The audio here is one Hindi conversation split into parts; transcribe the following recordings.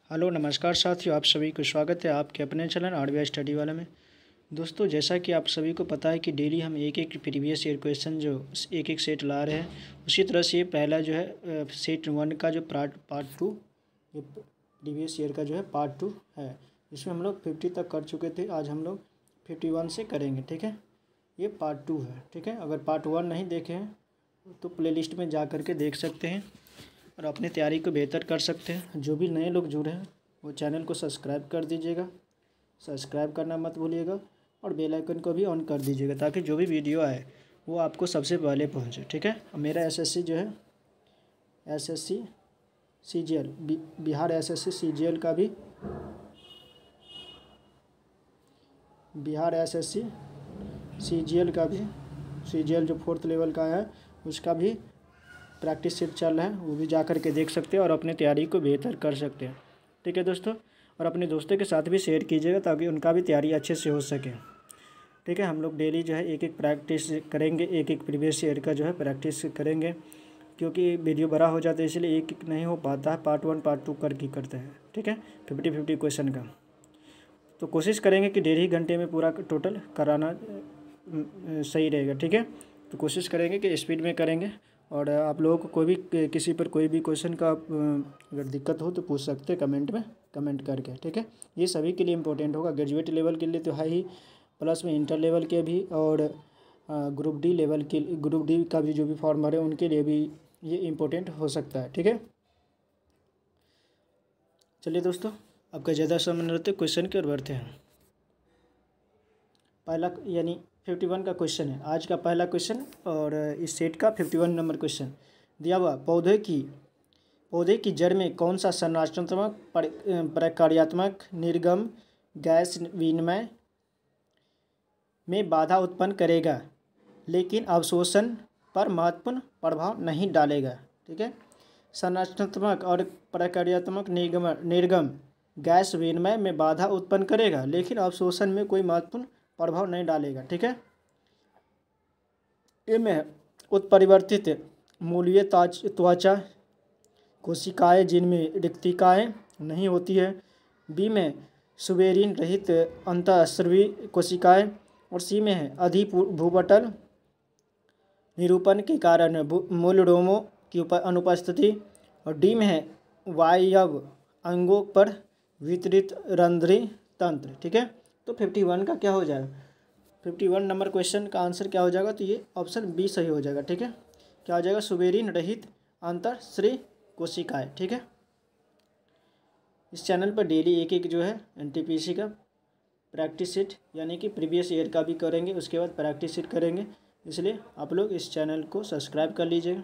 हेलो नमस्कार साथियों, आप सभी को स्वागत है आपके अपने चैनल आरबीआई स्टडी वाला में। दोस्तों, जैसा कि आप सभी को पता है कि डेली हम एक एक प्रीवियस ईयर क्वेश्चन जो एक एक सेट ला रहे हैं, उसी तरह से ये पहला जो है सेट 1 का जो पार्ट 2 ये प्रीवियस ईयर का जो है पार्ट 2 है। इसमें हम लोग 50 तक कर चुके थे, आज हम लोग 51 से करेंगे। ठीक है, ये पार्ट 2 है। ठीक है, अगर पार्ट 1 नहीं देखे हैं तो प्लेलिस्ट में जा कर के देख सकते हैं और अपनी तैयारी को बेहतर कर सकते हैं। जो भी नए लोग जुड़े हैं वो चैनल को सब्सक्राइब कर दीजिएगा, सब्सक्राइब करना मत भूलिएगा और बेल आइकन को भी ऑन कर दीजिएगा ताकि जो भी वीडियो आए वो आपको सबसे पहले पहुंचे। ठीक है, मेरा एसएससी जो है SSC CGL Bihar SSC CGL का भी बिहार एसएससी सीजीएल का भी सीजीएल जो 4th लेवल का है उसका भी प्रैक्टिस सेट चल रहा है, वो भी जा कर के देख सकते हैं और अपनी तैयारी को बेहतर कर सकते हैं। ठीक है दोस्तों, और अपने दोस्तों के साथ भी शेयर कीजिएगा ताकि उनका भी तैयारी अच्छे से हो सके। ठीक है, हम लोग डेली जो है एक एक प्रैक्टिस करेंगे, एक एक प्रीवियस ईयर का जो है प्रैक्टिस करेंगे, क्योंकि वीडियो बड़ा हो जाता है इसलिए एक एक नहीं हो पाता है, पार्ट 1 पार्ट 2 करके करते हैं। ठीक है, 50-50 क्वेश्चन का तो कोशिश करेंगे कि 1.5 घंटे में पूरा टोटल कराना सही रहेगा। ठीक है, तो कोशिश करेंगे कि स्पीड में करेंगे और आप लोगों को कोई भी किसी पर कोई भी क्वेश्चन का अगर दिक्कत हो तो पूछ सकते हैं कमेंट में, कमेंट करके। ठीक है, ये सभी के लिए इम्पोर्टेंट होगा, ग्रेजुएट लेवल के लिए तो है ही, प्लस में इंटर लेवल के भी और ग्रुप डी लेवल के ग्रुप डी का भी जो भी फॉर्म भरे उनके लिए भी ये इम्पोर्टेंट हो सकता है। ठीक है, चलिए दोस्तों, आपका ज़्यादा समय नहीं रहते क्वेश्चन की ओर बढ़ते हैं। पहला यानी 51 का क्वेश्चन है आज का पहला क्वेश्चन और इस सेट का 51 नंबर क्वेश्चन दिया हुआ। पौधे की जड़ में कौन सा संरचनात्मक प्रक्रियात्मक निर्गम गैस विनिमय में बाधा उत्पन्न करेगा लेकिन अवशोषण पर महत्वपूर्ण प्रभाव नहीं डालेगा। ठीक है, संरचनात्मक और प्रक्रियात्मक निर्गम गैस विनिमय में बाधा उत्पन्न करेगा लेकिन अवशोषण में कोई महत्वपूर्ण प्रभाव नहीं डालेगा। ठीक है, ए में उत्परिवर्तित मूलीय त्वचा कोशिकाएं जिनमें रिक्तिकाएँ नहीं होती है। बी में सुबेरिन रहित अंतःस्रावी कोशिकाएं और सी में है अधिभूपटल निरूपण के कारण मूलरोमों की अनुपस्थिति और डी में है वायव अंगों पर वितरित रंध्री तंत्र। ठीक है, तो 51 का क्या हो जाएगा, 51 नंबर क्वेश्चन का आंसर क्या हो जाएगा, तो ये ऑप्शन बी सही हो जाएगा। ठीक है, क्या हो जाएगा, सुबेरिन रहित अंतःस्रावी कोशिकाएं। ठीक है, इस चैनल पर डेली एक एक जो है एनटीपीसी का प्रैक्टिस सेट यानी कि प्रीवियस ईयर का भी करेंगे, उसके बाद प्रैक्टिस सेट करेंगे, इसलिए आप लोग इस चैनल को सब्सक्राइब कर लीजिएगा।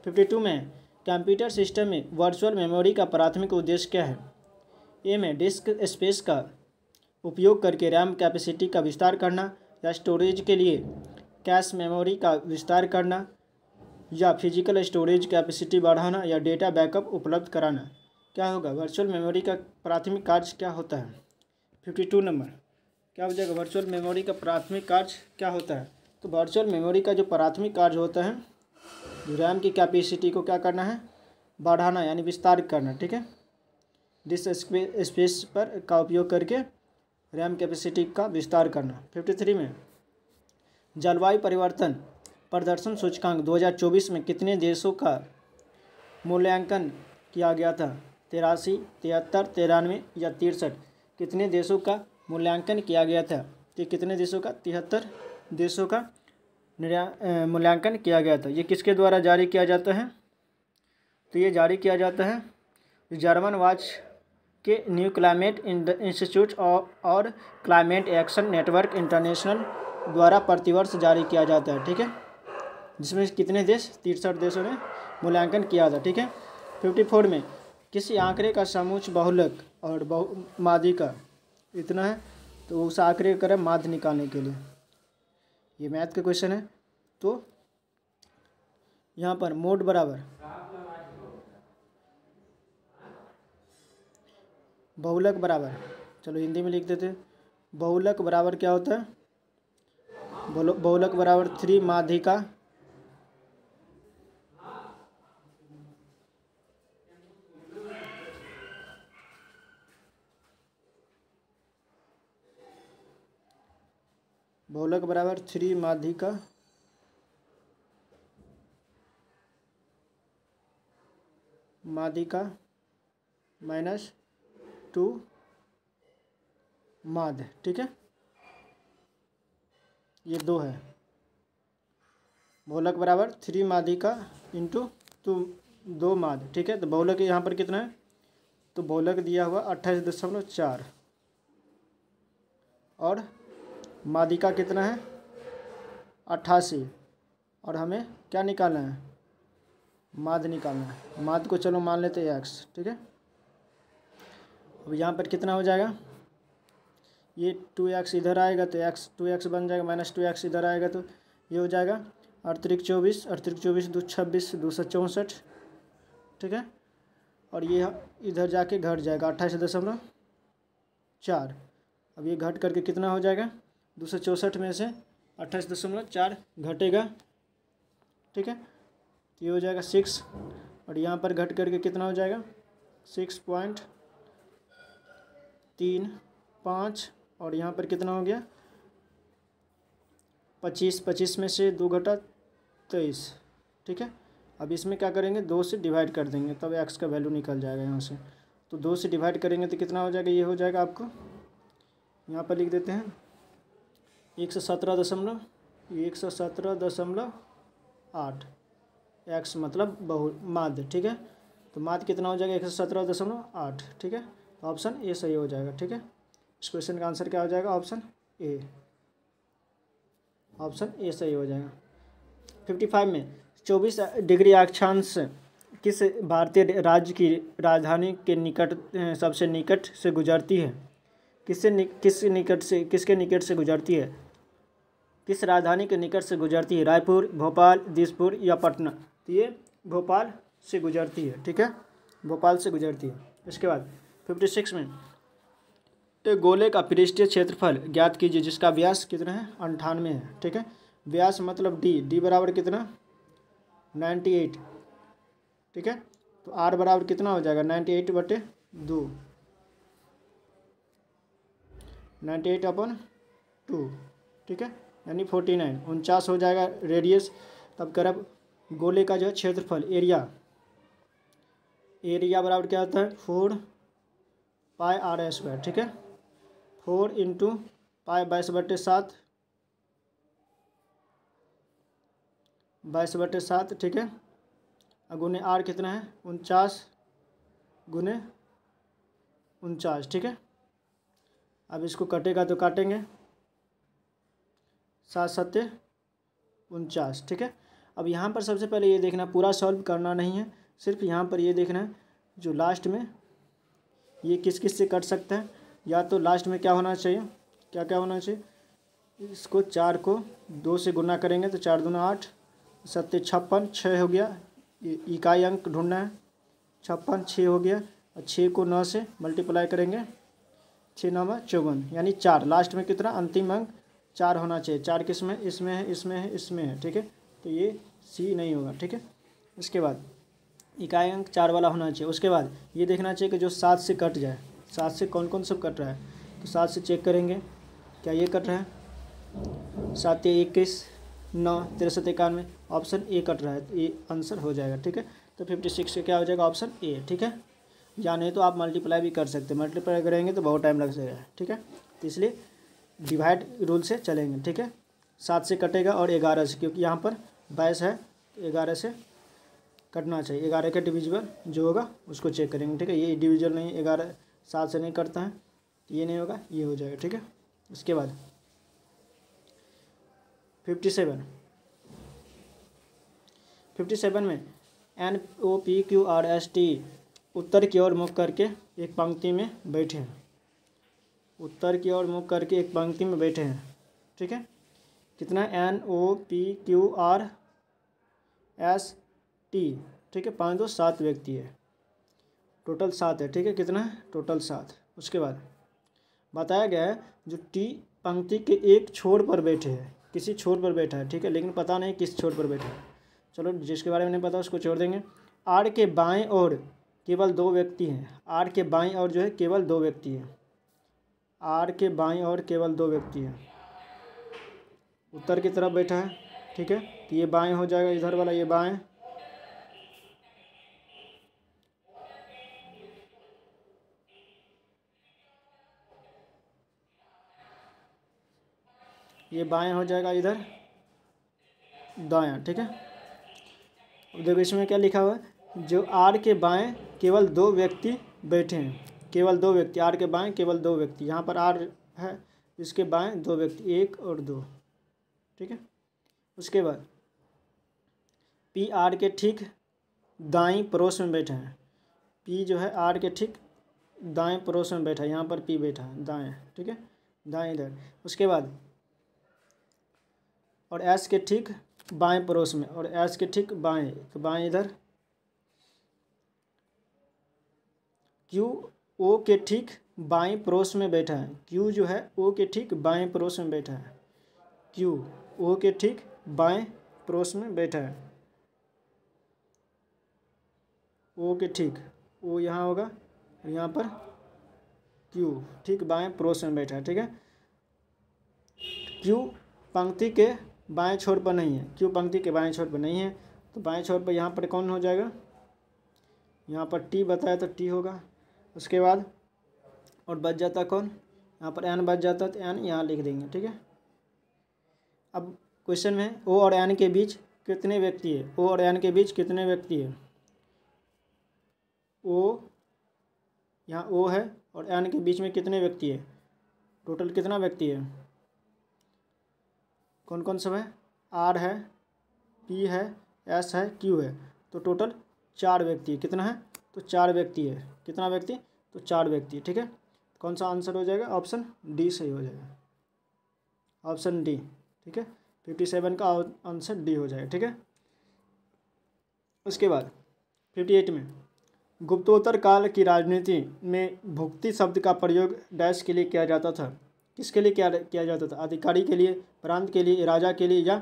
52 में कंप्यूटर सिस्टम में वर्चुअल मेमोरी का प्राथमिक उद्देश्य क्या है। ए में डिस्क स्पेस का उपयोग करके रैम कैपेसिटी का विस्तार करना या स्टोरेज के लिए कैश मेमोरी का विस्तार करना या फिजिकल स्टोरेज कैपेसिटी बढ़ाना या डेटा बैकअप उपलब्ध कराना। क्या होगा, वर्चुअल मेमोरी का प्राथमिक कार्य क्या होता है। 52 नंबर क्या हो जाएगा, वर्चुअल मेमोरी का प्राथमिक कार्य क्या होता है। तो वर्चुअल मेमोरी का जो प्राथमिक कार्य होता है, रैम की कैपेसिटी को क्या करना है, बढ़ाना यानी विस्तार करना। ठीक है, डिस्क स्पेस पर का उपयोग करके रैम कैपेसिटी का विस्तार करना। 53 में जलवायु परिवर्तन प्रदर्शन सूचकांक 2024 में कितने देशों का मूल्यांकन किया गया था। 83, 73, 93 या 63, कितने देशों का मूल्यांकन किया गया था। तो कितने देशों का, 73 देशों का मूल्यांकन किया गया था। ये किसके द्वारा जारी किया जाता है, तो ये जारी किया जाता है जर्मन वाच के न्यू क्लाइमेट इंस्टीट्यूट और क्लाइमेट एक्शन नेटवर्क इंटरनेशनल द्वारा प्रतिवर्ष जारी किया जाता है। ठीक है, जिसमें कितने देश, 63 देशों ने मूल्यांकन किया था। ठीक है, 54 में किसी आंकड़े का समूच बहुलक और माध्यिका इतना है तो उस आंकड़े का करें माध्य निकालने के लिए, ये मैथ का क्वेश्चन है। तो यहाँ पर मोड बराबर बहुलक बराबर, चलो हिंदी में लिख देते हैं, बहुलक बराबर क्या होता है, बहुलक बराबर 3 माध्यिका बहुलक बराबर 3 माध्यिका माइनस 2 माध्य, ठीक है, ये 2 है। बहुलक बराबर 3 माध्यिका इंटू 2 माध्य, ठीक है। तो बहुलक यहाँ पर कितना है, तो बहुलक दिया हुआ 28.4 और माध्यिका कितना है 88, और हमें क्या निकालना है, माध्य निकालना है। माध्य को चलो मान लेते हैं x, ठीक है। अब यहाँ पर कितना हो जाएगा, ये 2x इधर आएगा तो x 2x बन जाएगा, माइनस 2x इधर आएगा तो ये हो जाएगा अतिरिक्त 24 2 26 264, ठीक है। और ये इधर जाके घट जाएगा 28.4। अब ये घट करके कितना हो जाएगा, 264 में से 28.4 घटेगा, ठीक है, तो ये हो जाएगा 6। और यहाँ पर घट करके कितना हो जाएगा 6.35, और यहाँ पर कितना हो गया 25 में से 2 घटा 23, ठीक है। अब इसमें क्या करेंगे, 2 से डिवाइड कर देंगे, तब x का वैल्यू निकल जाएगा यहाँ से। तो 2 से डिवाइड करेंगे तो कितना हो जाएगा, ये हो जाएगा आपको, यहाँ पर लिख देते हैं 117.8 x मतलब माध्य, ठीक है। तो माध्य कितना हो जाएगा 117.8, ठीक है। तो ऑप्शन ए सही हो जाएगा, ठीक है। इस क्वेश्चन का आंसर क्या हो जाएगा, ऑप्शन ए सही हो जाएगा। 55 में 24 डिग्री अक्षांश किस भारतीय राज्य की राजधानी के निकट सबसे निकट से गुजरती है, किसके निकट से गुजरती है, किस राजधानी के निकट से गुजरती है, रायपुर, भोपाल, दिसपुर या पटना। तो ये भोपाल से गुजरती है, ठीक है, भोपाल से गुजरती है। इसके बाद 56 में एक गोले का पृष्ठीय क्षेत्रफल ज्ञात कीजिए जिसका व्यास कितना है 98 है, ठीक है। व्यास मतलब डी बराबर कितना 98, ठीक है। तो r बराबर कितना हो जाएगा 98/2, 98/2, ठीक है, यानी 49 49 हो जाएगा रेडियस। तब करब गोले का जो है क्षेत्रफल एरिया बराबर क्या होता है 4 पाई r², ठीक है। 4 इंटू पाई 22/7, 22/7, ठीक है। गुने r कितना है 49 गुने 49, ठीक है। अब इसको कटेगा तो काटेंगे 7 7 49, ठीक है। अब यहाँ पर सबसे पहले ये देखना, पूरा सॉल्व करना नहीं है, सिर्फ यहाँ पर ये देखना है जो लास्ट में ये किस किस से कट सकता है। या तो लास्ट में क्या होना चाहिए, क्या होना चाहिए, इसको 4 को 2 से गुना करेंगे तो 4 दूना 8, 7 56, 6 हो गया, इकाई अंक ढूंढना है, 56 6 हो गया, और 6 को 9 से मल्टीप्लाई करेंगे, 6 9 54, यानी 4। लास्ट में कितना अंतिम अंक 4 होना चाहिए। 4 किस में, इसमें है, इसमें है, इसमें है, ठीक है। तो ये सी नहीं होगा, ठीक है। इसके बाद इकाई अंक 4 वाला होना चाहिए। उसके बाद ये देखना चाहिए कि जो 7 से कट जाए, 7 से कौन कौन सब कट रहा है, तो 7 से चेक करेंगे क्या ये कट रहा है, 7 या 21 9 63 91, ऑप्शन ए कट रहा है, तो ये आंसर हो जाएगा, ठीक है। तो 56 से क्या हो जाएगा ऑप्शन ए, ठीक है। या नहीं तो आप मल्टीप्लाई भी कर सकते हैं, मल्टीप्लाई करेंगे तो बहुत टाइम लग जाएगा, ठीक है। तो इसलिए डिवाइड रूल से चलेंगे, ठीक है। 7 से कटेगा और 11 से, क्योंकि यहाँ पर 22 है तो 11 से कटना चाहिए। 11 का डिविजिबल जो होगा उसको चेक करेंगे, ठीक है। ये डिविजिबल नहीं, 11 7 से नहीं करता है, ये नहीं होगा, ये हो जाएगा, ठीक है। इसके बाद 57 में NOPQRST उत्तर की ओर मुख करके एक पंक्ति में बैठे हैं, उत्तर की ओर मुख करके एक पंक्ति में बैठे हैं, ठीक है। कितना NOPQRST, ठीक है, 5 2 7 व्यक्ति है, टोटल 7 है, ठीक है। कितना है टोटल 7। उसके बाद बताया गया है जो टी पंक्ति के एक छोर पर बैठे हैं, किसी छोर पर बैठा है, ठीक है, लेकिन पता नहीं किस छोर पर बैठा है। चलो जिसके बारे में नहीं पता उसको छोड़ देंगे। आर के बाएं और केवल 2 व्यक्ति हैं, आर के बाएं और जो है केवल 2 व्यक्ति हैं, आर के बाएं और केवल 2 व्यक्ति हैं, उत्तर की तरफ बैठा है, ठीक है। तो ये बाएं हो जाएगा, इधर वाला ये बाएं। ये बाएं हो जाएगा, इधर दायां, ठीक है। अब देखो इसमें क्या लिखा हुआ है, जो आर के बाएं केवल 2 व्यक्ति बैठे हैं, केवल 2 व्यक्ति, आर के बाएं केवल 2 व्यक्ति। यहाँ पर आर है, इसके बाएं 2 व्यक्ति, 1 और 2, ठीक है। उसके बाद पी आर के ठीक दाईं पड़ोस में बैठा है। पी जो है आर के ठीक दाएं पड़ोस में बैठा है, यहाँ पर पी बैठा है दाएं, ठीक है, दाएं इधर। उसके बाद और एस के ठीक बाएं पड़ोस में, और एस के ठीक बाएं, तो बाएं इधर। क्यू ओ के ठीक बाएं पड़ोस में बैठा है। क्यू जो है ओ के ठीक बाएं पड़ोस में बैठा है। क्यू ओ के ठीक बाएं पड़ोस में बैठा है। ओ के ठीक, ओ यहाँ होगा, यहाँ पर क्यू ठीक बाएं पड़ोस में बैठा है, ठीक है। क्यू पंक्ति के बाएं छोर पर नहीं है, क्यू पंक्ति के बाएं छोर पर नहीं है, तो बाएं छोर पर यहाँ पर कौन हो जाएगा, यहाँ पर टी बताया तो टी होगा। उसके बाद और बच जाता कौन, यहाँ पर एन बच जाता, तो एन यहाँ लिख देंगे, ठीक है। अब क्वेश्चन में ओ और एन के बीच कितने व्यक्ति है, ओ और एन के बीच कितने व्यक्ति है। ओ, यहाँ ओ है और एन के बीच में कितने व्यक्ति है, टोटल कितना व्यक्ति है, कौन कौन सब है, आर है, पी है, एस है, क्यू है, तो टोटल 4 व्यक्ति है। कितना है, तो 4 व्यक्ति है। कितना व्यक्ति, तो 4 व्यक्ति, ठीक है। कौन सा आंसर हो जाएगा, ऑप्शन डी सही हो जाएगा, ऑप्शन डी, ठीक है। 57 का आंसर डी हो जाएगा, ठीक है। उसके बाद 58 में गुप्तोत्तर काल की राजनीति में भुक्ति शब्द का प्रयोग डैश के लिए किया जाता था। किसके लिए किया जाता था, अधिकारी के लिए, प्रांत के लिए, राजा के लिए या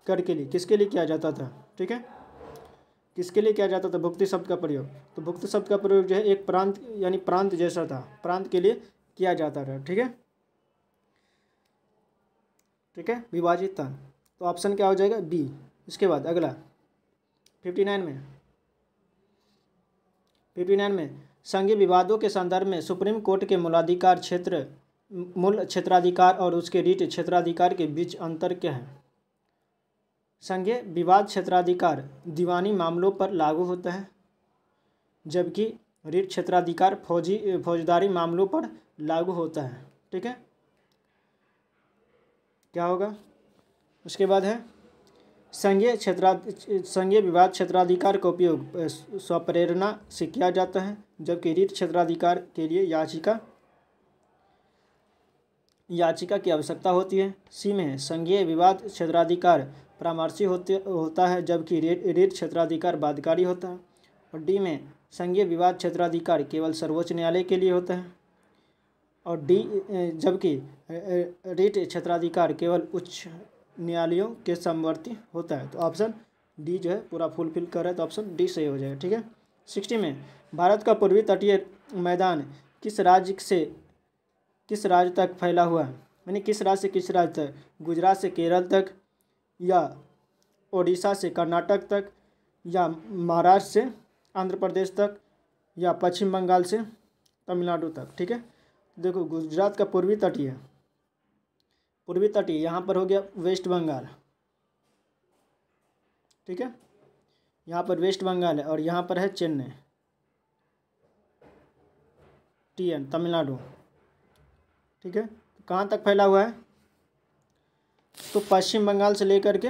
कर के लिए, किसके लिए किया जाता था, ठीक है। किसके लिए किया जाता था भुक्ति शब्द का प्रयोग, तो भुक्ति शब्द का प्रयोग जो है एक प्रांत यानी प्रांत जैसा था, प्रांत के लिए किया जाता था, ठीक है, ठीक है, विभाजित था। तो ऑप्शन क्या हो जाएगा, बी। इसके बाद अगला 59 में संघीय विवादों के संदर्भ में सुप्रीम कोर्ट के मूल क्षेत्राधिकार और उसके रीट क्षेत्राधिकार के बीच अंतर क्या है। संघीय विवाद क्षेत्राधिकार दीवानी मामलों पर लागू होता है, जबकि रीट क्षेत्राधिकार फौजदारी मामलों पर लागू होता है, ठीक है। क्या होगा, उसके बाद है संघीय विवाद क्षेत्राधिकार का उपयोग स्वप्रेरणा से किया जाता है, जबकि रीट क्षेत्राधिकार के लिए याचिका की आवश्यकता होती है। सी में है संघीय विवाद क्षेत्राधिकार परामर्शी होता है, जबकि रीट क्षेत्राधिकार बाध्यकारी होता है। और डी में संघीय विवाद क्षेत्राधिकार केवल सर्वोच्च न्यायालय के लिए होता है, और जबकि रीट क्षेत्राधिकार केवल उच्च न्यायालयों के समवर्ती होता है। तो ऑप्शन डी जो है पूरा फुलफिल कर रहा है, तो ऑप्शन डी सही हो जाएगा, ठीक है। 60 में भारत का पूर्वी तटीय मैदान किस राज्य तक फैला हुआ है, यानी किस राज्य से किस राज्य तक, गुजरात से केरल तक, या ओडिशा से कर्नाटक तक, या महाराष्ट्र से आंध्र प्रदेश तक, या पश्चिम बंगाल से तमिलनाडु तक, ठीक है। देखो गुजरात का पूर्वी तटीय यहाँ पर हो गया वेस्ट बंगाल, ठीक है, यहाँ पर वेस्ट बंगाल है, और यहाँ पर है चेन्नई, TN तमिलनाडु, ठीक है। तो कहाँ तक फैला हुआ है, तो पश्चिम बंगाल से लेकर के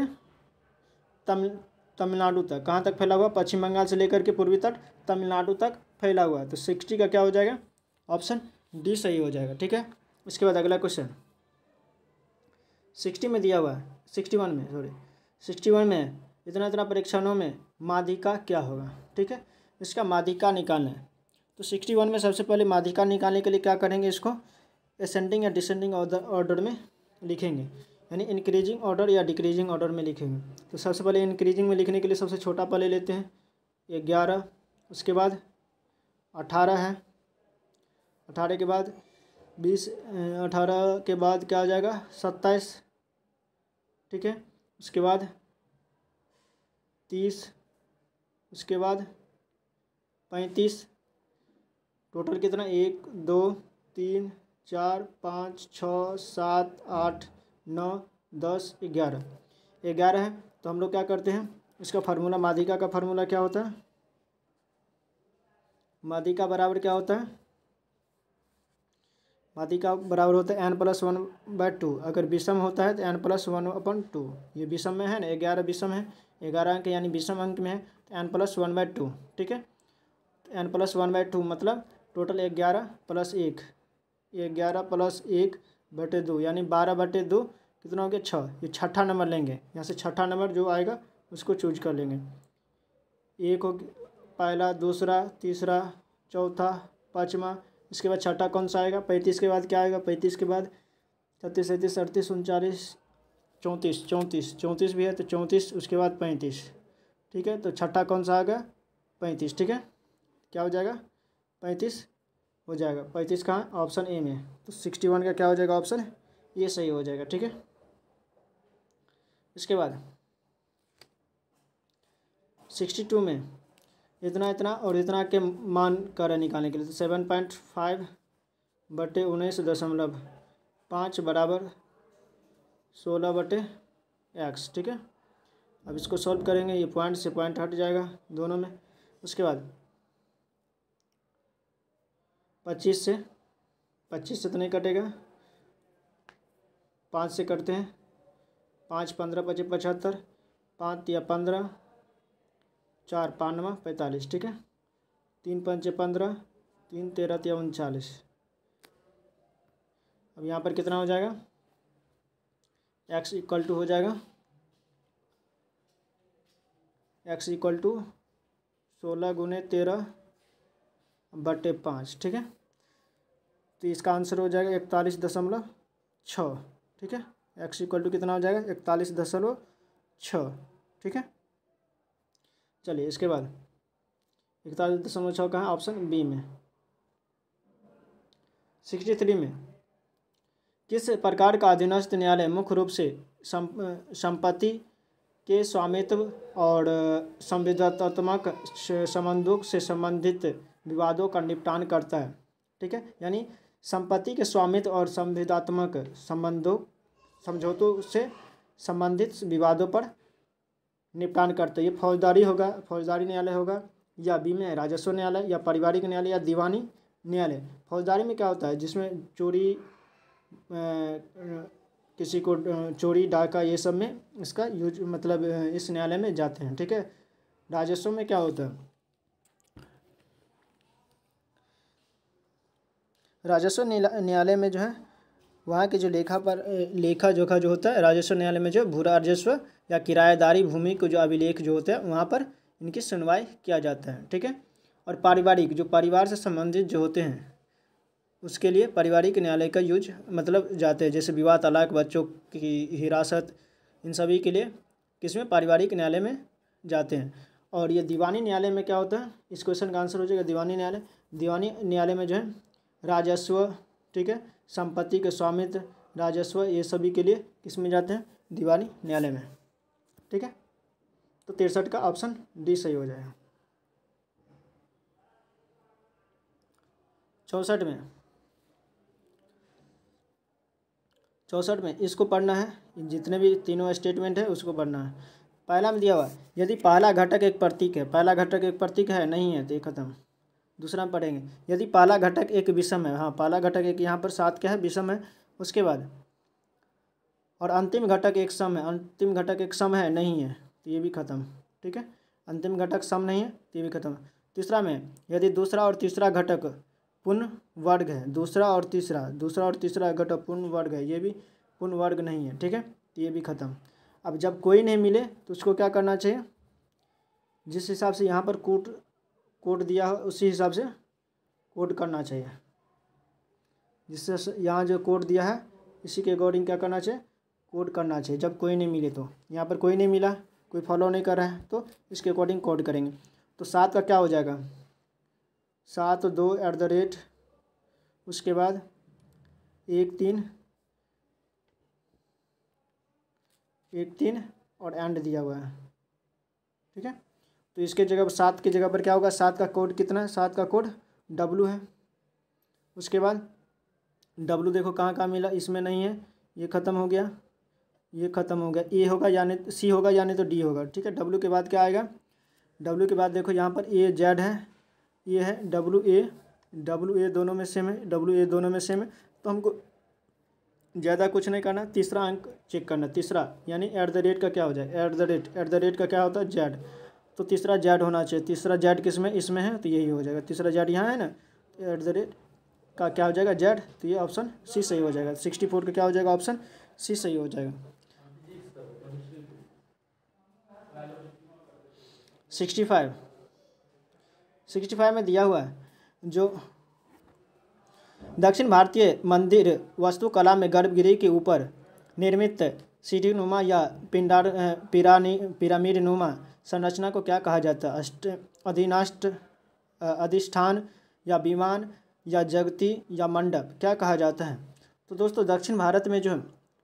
तमिलनाडु तक। कहाँ तक फैला हुआ, पश्चिम बंगाल से लेकर के पूर्वी तट तमिलनाडु तक फैला हुआ है। तो 60 का क्या हो जाएगा, ऑप्शन डी सही हो जाएगा, ठीक है। उसके बाद अगला क्वेश्चन 61 में इतना परीक्षणों में माध्यिका क्या होगा, ठीक है। इसका माध्यिका निकालना है, तो 61 में सबसे पहले माध्यिका निकालने के लिए क्या करेंगे, इसको असेंडिंग या डिसेंडिंग ऑर्डर में लिखेंगे, यानी इंक्रीजिंग ऑर्डर या डिक्रीजिंग ऑर्डर में लिखेंगे। तो सबसे पहले इंक्रीजिंग में लिखने के लिए सबसे छोटा पहले लेते हैं 11, उसके बाद 18 है, 18 के बाद 20, 18 के बाद क्या आ जाएगा 27, ठीक है। उसके बाद 30, उसके बाद 35, टोटल कितना 1 2 3 4 5 6 7 8 9 10 11, 11 है। तो हम लोग क्या करते हैं, इसका फार्मूला, माध्यिका का फार्मूला क्या होता है, माध्यिका बराबर क्या होता है, माध्यिका बराबर होता है n+1/2। अगर विषम होता है तो n+1/2। ये विषम में है ना, 11 विषम है, 11 अंक यानी विषम अंक में है तो n+1/2, ठीक है। तो n+1/2 मतलब टोटल 11 + 1, 11 + 1/2 यानी 12/2 कितना हो गया 6। ये छठा नंबर लेंगे, यहाँ से छठा नंबर जो आएगा उसको चूज कर लेंगे। एक हो पहला, दूसरा, तीसरा, चौथा, पाँचवा, इसके बाद छठा कौन सा आएगा, 35 के बाद क्या आएगा, 35 के बाद 37 37 38 39 34, 34 34 भी है तो 34, उसके बाद 35, ठीक है। तो छठा कौन सा आ गया 35, ठीक है। क्या हो जाएगा 35 हो जाएगा। 35 कहाँ, ऑप्शन ए में। तो 61 का क्या हो जाएगा, ऑप्शन ये सही हो जाएगा, ठीक है। इसके बाद 62 में इतना इतना और इतना के मान कर निकालने के लिए तो 7.5/19.5 बराबर 16/x, ठीक है। अब इसको सॉल्व करेंगे, ये पॉइंट से पॉइंट हट जाएगा दोनों में। उसके बाद 25 से तो नहीं कटेगा, 5 से करते हैं, 5 15 25 75, 5 या 15, 4 5 9 45, ठीक है। 3 5 15, 3 13 39। अब यहाँ पर कितना हो जाएगा, x = हो जाएगा, x = 16 × 13/5, ठीक है। तो इसका आंसर हो जाएगा 41.6, ठीक है। x = कितना हो जाएगा 41.6, ठीक है। चलिए इसके बाद 41.6 कहाँ, ऑप्शन बी में। 63 में किस प्रकार का अधीनस्थ न्यायालय मुख्य रूप से संपत्ति के स्वामित्व और संविदात्मक संबंधों से संबंधित विवादों का निपटान करता है, ठीक है। यानी संपत्ति के स्वामित्व और संविदात्मक समझौतों से संबंधित विवादों पर निपटान करते हैं। ये फौजदारी होगा, फौजदारी न्यायालय होगा, या बी में राजस्व न्यायालय, या पारिवारिक न्यायालय, या दीवानी न्यायालय। फौजदारी में क्या होता है, जिसमें चोरी, किसी को चोरी डाका ये सब में इसका यूज मतलब इस न्यायालय में जाते हैं, ठीक है। राजस्व में क्या होता है, राजस्व न्यायालय में जो है वहाँ के जो लेखा जोखा जो होता है, राजस्व न्यायालय में जो भू राजस्व या किराएदारी भूमि को जो अभिलेख जो होते हैं वहाँ पर इनकी सुनवाई किया जाता है, ठीक है। और पारिवारिक, जो परिवार से संबंधित जो होते हैं उसके लिए पारिवारिक न्यायालय का यूज मतलब जाते हैं, जैसे विवाह, तलाक, बच्चों की हिरासत, इन सभी के लिए किसमें, पारिवारिक न्यायालय में जाते हैं। और ये दीवानी न्यायालय में क्या होता है, इस क्वेश्चन का आंसर हो जाएगा दीवानी न्यायालय। दीवानी न्यायालय में जो है राजस्व, ठीक है, संपत्ति के स्वामित्व, राजस्व, ये सभी के लिए किस में जाते हैं, दीवानी न्यायालय में, ठीक है। तो 63 का ऑप्शन डी सही हो जाएगा। 64 में इसको पढ़ना है, जितने भी तीनों स्टेटमेंट है उसको पढ़ना है। पहला में दिया हुआ यदि पहला घटक एक प्रतीक है, पहला घटक एक प्रतीक है, नहीं है तो ये खत्म। दूसरा में पढ़ेंगे यदि पहला घटक एक विषम है, हाँ पहला घटक एक, यहाँ पर 7 क्या है, विषम है। उसके बाद और अंतिम घटक एक सम है, अंतिम घटक एक सम है, नहीं है तो ये भी खत्म, ठीक है। अंतिम घटक सम नहीं है तो ये भी खत्म। तीसरा में यदि दूसरा और तीसरा घटक पूर्ण वर्ग है, दूसरा और तीसरा घटक पूर्ण वर्ग है, ये भी पूर्ण वर्ग नहीं है, ठीक है, तो ये भी खत्म। अब जब कोई नहीं मिले तो उसको क्या करना चाहिए, जिस हिसाब से यहाँ पर कोड दिया हो उसी हिसाब से कोड करना चाहिए। जिससे यहाँ जो कोड दिया है इसी के अकॉर्डिंग क्या करना चाहिए, कोड करना चाहिए। जब कोई नहीं मिले तो यहाँ पर कोई नहीं मिला, कोई फॉलो नहीं कर रहा है तो इसके अकॉर्डिंग कोड करेंगे। तो 7 का क्या हो जाएगा, 7 2 उसके बाद 1 3 एक 3 और एंड दिया हुआ है, ठीक है। तो इसके जगह पर 7 की जगह पर क्या होगा, 7 का कोड कितना है, 7 का कोड W है। उसके बाद W देखो कहाँ कहाँ मिला, इसमें नहीं है, ये ख़त्म हो गया, ये ख़त्म हो गया, ए होगा यानी C होगा यानी तो D होगा, ठीक है। W के बाद क्या आएगा, W के बाद देखो यहाँ पर A Z है, ये है WA दोनों में सेम है, WA दोनों में सेम है। तो हमको ज़्यादा कुछ नहीं करना, तीसरा अंक चेक करना, तीसरा यानी एट द रेट का क्या हो जाए, एट द रेट का क्या होता है Z। तो तीसरा Z होना चाहिए, तीसरा Z किस में, इसमें है तो यही हो जाएगा, तीसरा Z यहाँ है ना, तो एट द रेट का क्या हो जाएगा Z, तो ये ऑप्शन C सही हो जाएगा। 64 का क्या हो जाएगा, ऑप्शन C सही हो जाएगा। 65 में दिया हुआ है, जो दक्षिण भारतीय मंदिर वास्तुकला में गर्भगृह के ऊपर निर्मित सीढ़ीनुमा या पिरामिडनुमा संरचना को क्या कहा जाता है, अधिष्ठान या विमान या जगती या मंडप क्या कहा जाता है। तो दोस्तों दक्षिण भारत में जो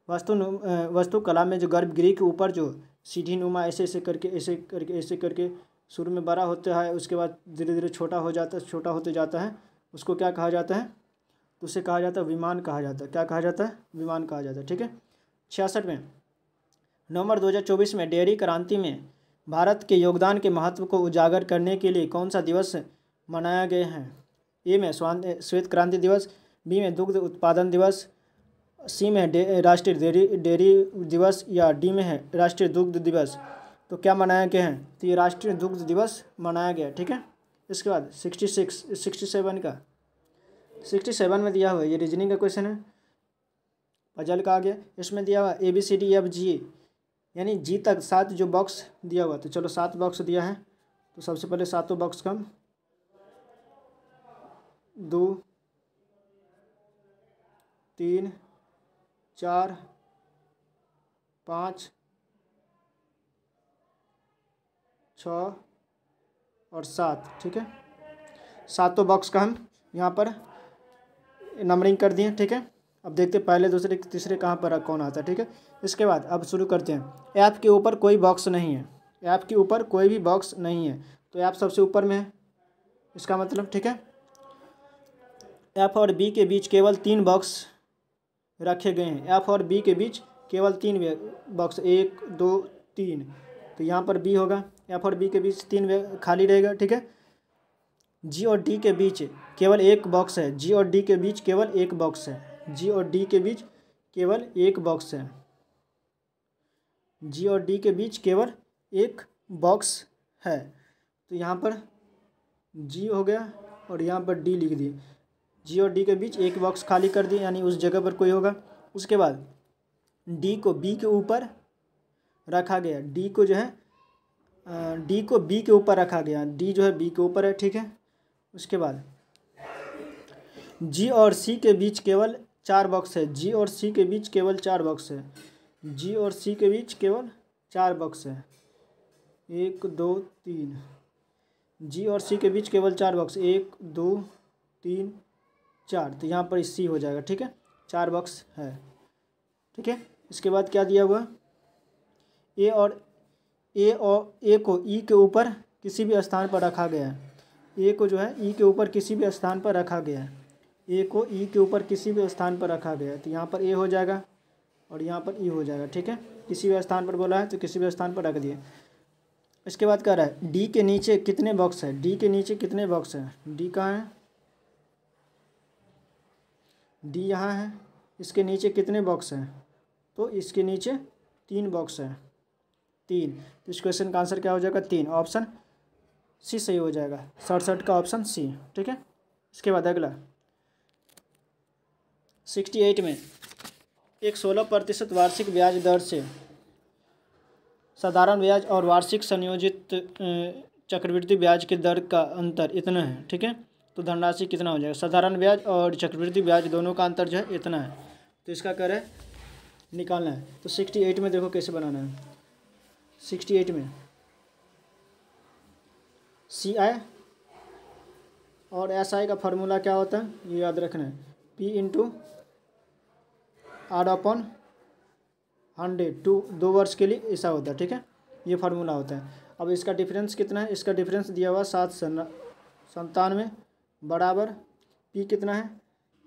वास्तुकला में जो गर्भगृह के ऊपर जो सीढ़ीनुमा ऐसे करके शुरू में बड़ा होता है, उसके बाद धीरे धीरे छोटा होते जाता है, उसको क्या कहा जाता है, तो उसे कहा जाता है विमान कहा जाता है, क्या कहा जाता है, विमान कहा जाता है, ठीक है। 66 में नवंबर 2024 में डेयरी क्रांति में भारत के योगदान के महत्व को उजागर करने के लिए कौन सा दिवस मनाया गया है। ए में श्वेत क्रांति दिवस, बी में दुग्ध उत्पादन दिवस, सी में राष्ट्रीय डेयरी दिवस या डी में है राष्ट्रीय दुग्ध दिवस। तो क्या मनाया गया है, तो ये राष्ट्रीय दुग्ध दिवस मनाया गया, ठीक है। इसके बाद 67 में दिया हुआ है, ये रीजनिंग का क्वेश्चन है, पजल का आ गया। इसमें दिया हुआ ABCDEFG यानी G तक 7 जो बॉक्स दिया हुआ, तो चलो 7 बॉक्स दिया है, तो सबसे पहले 7 बॉक्स कम 2 3 4 5 6 और 7, ठीक है। 7 बॉक्स का हम यहाँ पर नंबरिंग कर दिए, ठीक है। अब देखते पहले दूसरे तीसरे कहाँ पर कौन आता है, ठीक है। इसके बाद अब शुरू करते हैं। ऐप के ऊपर कोई बॉक्स नहीं है, ऐप के ऊपर कोई भी बॉक्स नहीं है, तो ऐप सबसे ऊपर में है, इसका मतलब, ठीक है। एफ और बी के बीच केवल 3 बॉक्स रखे गए हैं, एफ और बी के बीच केवल 3 बॉक्स, 1 2 3, तो यहाँ पर बी होगा, एफ और बी के बीच 3 खाली रहेगा, ठीक है। जी और डी के बीच केवल 1 बॉक्स है, जी और डी के बीच केवल 1 बॉक्स है, जी और डी के बीच केवल 1 बॉक्स है, जी और डी के बीच केवल 1 बॉक्स है। तो यहाँ पर जी हो गया और यहाँ पर डी लिख दिए, जी और डी के बीच 1 बॉक्स खाली कर दिए, यानी उस जगह पर कोई होगा। उसके बाद डी को बी के ऊपर रखा गया, डी को जो है डी को बी के ऊपर रखा गया, डी जो है बी के ऊपर है, ठीक है। उसके बाद जी और सी के बीच केवल 4 बॉक्स है, जी और सी के बीच केवल 4 बॉक्स है, जी और सी के बीच केवल 4 बॉक्स है, 1 2 3, जी और सी के बीच केवल 4 बॉक्स, 1 2 3 4, तो यहाँ पर सी हो जाएगा, ठीक है, 4 बॉक्स है, ठीक है। इसके बाद क्या दिया हुआ, ए को ई के ऊपर किसी भी स्थान पर रखा गया है, ए को जो है ई के ऊपर किसी भी स्थान पर रखा गया है, ए को ई के ऊपर किसी भी स्थान पर रखा गया है, तो यहाँ पर ए हो जाएगा और यहाँ पर ई हो जाएगा, ठीक है। किसी भी स्थान पर बोला है तो किसी भी स्थान पर रख दिए। इसके बाद कह रहा है डी के नीचे कितने बॉक्स है, डी के नीचे कितने बॉक्स है, डी कहाँ है, डी यहाँ है, इसके नीचे कितने बॉक्स हैं, तो इसके नीचे 3 बॉक्स है, 3, तो इस क्वेश्चन का आंसर क्या हो जाएगा, 3, ऑप्शन सी सही हो जाएगा, 67 का ऑप्शन सी, ठीक है। इसके बाद अगला 68 में एक 16% वार्षिक ब्याज दर से साधारण ब्याज और वार्षिक संयोजित चक्रवृद्धि ब्याज के दर का अंतर इतना है, ठीक है। तो धनराशि कितना हो जाएगा, साधारण ब्याज और चक्रवृद्धि ब्याज दोनों का अंतर जो है इतना है, तो इसका क्या है निकालना है। तो 68 में देखो कैसे बनाना है, 68 में CI और SI का फार्मूला क्या होता है ये याद रखना है, P × 100 2 वर्ष के लिए ऐसा होता है, ठीक है। ये फार्मूला होता है। अब इसका डिफरेंस कितना है, इसका डिफरेंस दिया हुआ 797 बराबर पी कितना है,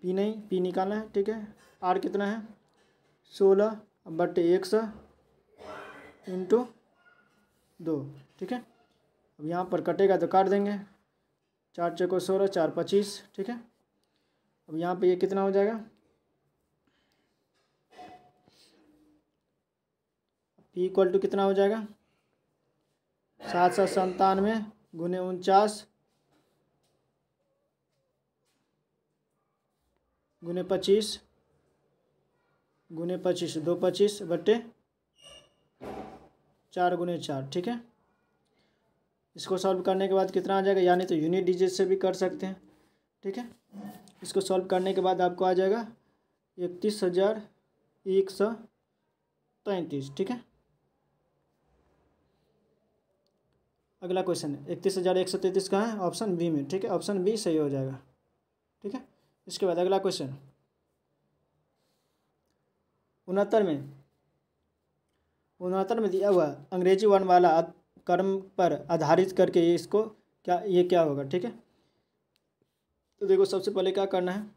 पी नहीं, पी निकालना है, ठीक है। आर कितना है 16/100 इंटू 2, ठीक है। अब यहाँ पर कटेगा तो काट देंगे, 4 चौको 16, 4 25, ठीक है। अब यहाँ पे ये कितना हो जाएगा, पी इक्वल टू कितना हो जाएगा 797 गुने 49 गुने 25 गुने 25 2 25 बट्टे 4 गुने 4, ठीक है। इसको सॉल्व करने के बाद कितना आ जाएगा, यानी तो यूनिट डिजिट से भी कर सकते हैं, ठीक है। इसको सॉल्व करने के बाद आपको आ जाएगा 31,133, ठीक है। अगला क्वेश्चन है 31,133 कहाँ है, ऑप्शन बी में, ठीक है। ऑप्शन बी सही हो जाएगा, ठीक है। इसके बाद अगला क्वेश्चन 69 में दिया हुआ अंग्रेजी वर्णमाला क्रम पर आधारित करके ये इसको क्या होगा, ठीक है। तो देखो सबसे पहले क्या करना है,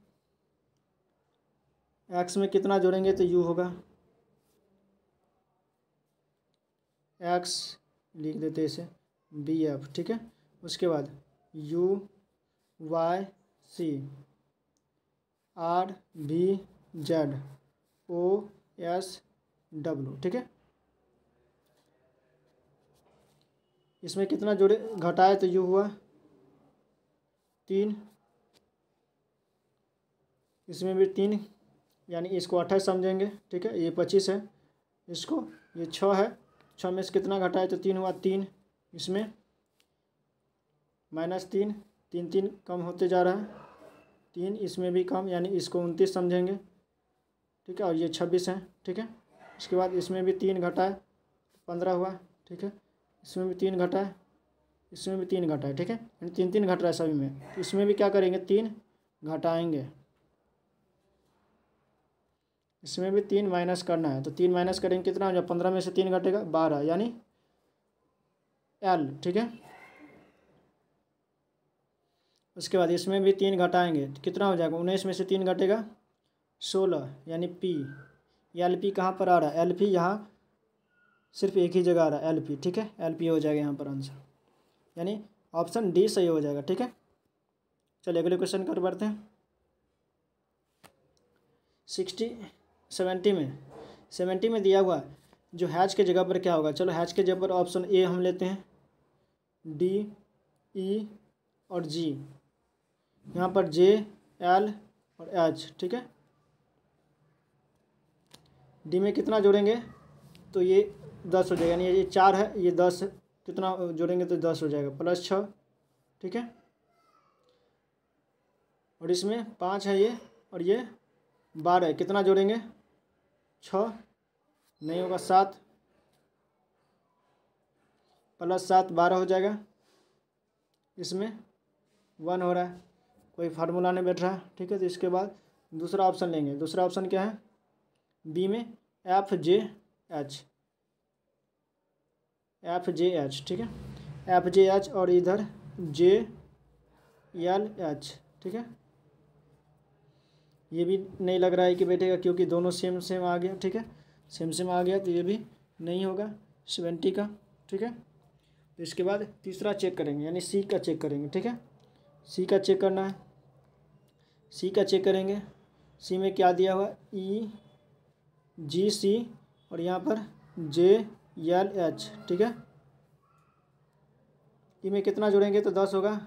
एक्स में कितना जोड़ेंगे तो यू होगा, एक्स लिख देते हैं इसे बी एफ, ठीक है। उसके बाद U Y C R B Z O S W, ठीक है। इसमें कितना जोड़े घटाए तो यू हुआ 3, इसमें भी 3, यानी इसको 28 समझेंगे, ठीक है। ये 25 है, इसको ये 6 है, 6 में से कितना घटाए तो 3 हुआ, 3 इसमें -3, 3 3 कम होते जा रहा है, 3 इसमें भी कम, यानी इसको 29 समझेंगे, ठीक है। और ये 26 है, ठीक है। इसके बाद इसमें भी 3 घटाए 15 हुआ, ठीक है। इसमें भी 3 घटाए, इसमें भी 3 घटाए, ठीक है। यानी 3 3 घट रहा है सभी में, तो इसमें भी क्या करेंगे 3 घटाएंगे, इसमें भी 3 माइनस करना है, तो 3 माइनस करेंगे कितना हो जाए, 15 में से 3 घटेगा 12, यानी एल, ठीक है। उसके बाद इसमें भी 3 घटाएंगे तो कितना हो जाएगा, 19 में से 3 घटेगा 16, यानी पी। एल पी कहाँ पर आ रहा है, एल पी यहाँ सिर्फ एक ही जगह आ रहा है, एल पी, ठीक है। एल पी हो जाएगा यहाँ पर आंसर, यानी ऑप्शन डी सही हो जाएगा, ठीक है। चलिए अगले क्वेश्चन कर बढ़ते हैं। 70 में दिया हुआ जो हैच के जगह पर क्या होगा, चलो हैच के जगह पर ऑप्शन ए हम लेते हैं, डी ई और जी, यहाँ पर जे एल और एच, ठीक है। डी में कितना जोड़ेंगे तो ये 10 हो जाएगा, यानी ये 4 है, ये 10 है, कितना जोड़ेंगे तो 10 हो जाएगा, +6, ठीक है। और इसमें 5 है ये, और ये 12 है, कितना जोड़ेंगे 6 नहीं होगा, 7 +7 12 हो जाएगा, इसमें 1 हो रहा है, कोई फार्मूला नहीं बैठ रहा है, ठीक है। तो इसके बाद दूसरा ऑप्शन लेंगे, दूसरा ऑप्शन क्या है, बी में एफ जे एच, ठीक है। एफ जे एच और इधर जे एल एच, ठीक है। ये भी नहीं लग रहा है कि बैठेगा, क्योंकि दोनों सेम सेम आ गया, ठीक है। सेम आ गया तो ये भी नहीं होगा 70 का, ठीक है। तो इसके बाद तीसरा चेक करेंगे, यानी सी का चेक करेंगे, ठीक है। सी का चेक करना है, सी का चेक करेंगे। सी में क्या दिया हुआ, ई जी सी और यहाँ पर जे एल एच, ठीक है। ई में कितना जोड़ेंगे तो 10 होगा,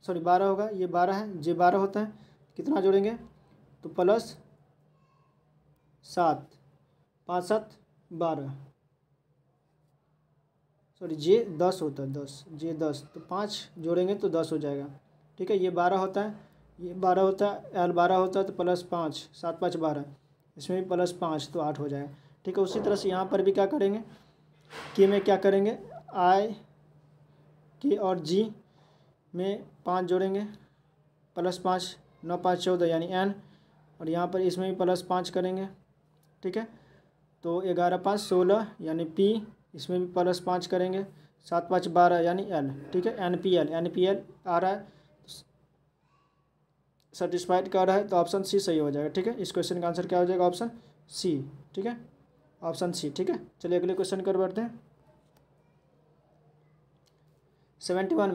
सॉरी 12 होगा, ये 12 है, जे 12 होता है, कितना जोड़ेंगे तो +7, 5 7 12, सॉरी जे 10 होता है, 10 जे 10, तो 5 जोड़ेंगे तो 10 हो जाएगा, ठीक है। ये 12 होता है, ये 12 होता है, एल 12 होता है तो +5, 7 5 12, इसमें भी +5 तो 8 हो जाएगा, ठीक है। उसी तरह से यहाँ पर भी क्या करेंगे, के में क्या करेंगे, आई के और जी में 5 जोड़ेंगे, +5 9 5 14, यानी एन, और यहाँ पर इसमें भी +5 करेंगे, ठीक है। तो 11×5 = 16 यानी पी, इसमें भी +5 करेंगे, 7×5 = 12 यानी एल। ठीक है, एन पी एल आ रहा है, सेटिस्फाइड कर रहा है, तो ऑप्शन सी सही हो जाएगा। ठीक है, इस क्वेश्चन का आंसर क्या हो जाएगा? Option C. ठीक है, ऑप्शन सी। ठीक है, चलिए अगले क्वेश्चन कर बढ़ते हैं। 71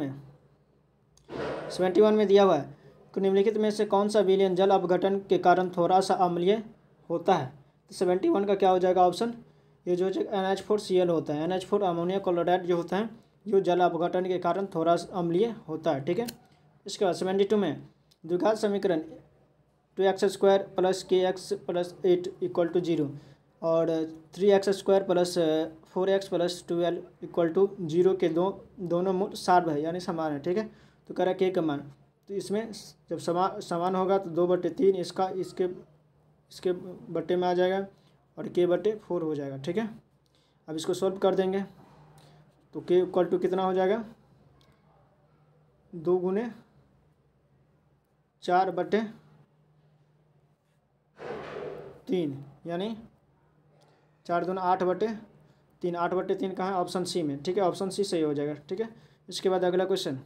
में दिया हुआ है कि निम्नलिखित में से कौन सा विलयन जल अपघटन के कारण थोड़ा सा अम्लीय होता है? तो 71 का क्या हो जाएगा ऑप्शन? ये जो NH4Cl होता है, NH4 अमोनिया क्लोराइड जो होता है, ये जल अपघटन के कारण थोड़ा अम्लीय होता है। ठीक है, इसके बाद 72 में द्विघात समीकरण 2x² + kx + 8 = 0 और 3x² + 4x + 12 = 0 के दोनों मूल सार्व है यानी समान है। ठीक है, तो कह रहा है k का मान, तो इसमें जब समान होगा तो 2/3 इसके बट्टे में आ जाएगा और k/4 हो जाएगा। ठीक है, अब इसको सॉल्व कर देंगे तो k = कितना हो जाएगा? 2 × 4/3 यानी 4 दूना 8/3, 8/3 कहाँ है? ऑप्शन सी में। ठीक है, ऑप्शन सी सही हो जाएगा। ठीक है, इसके बाद अगला क्वेश्चन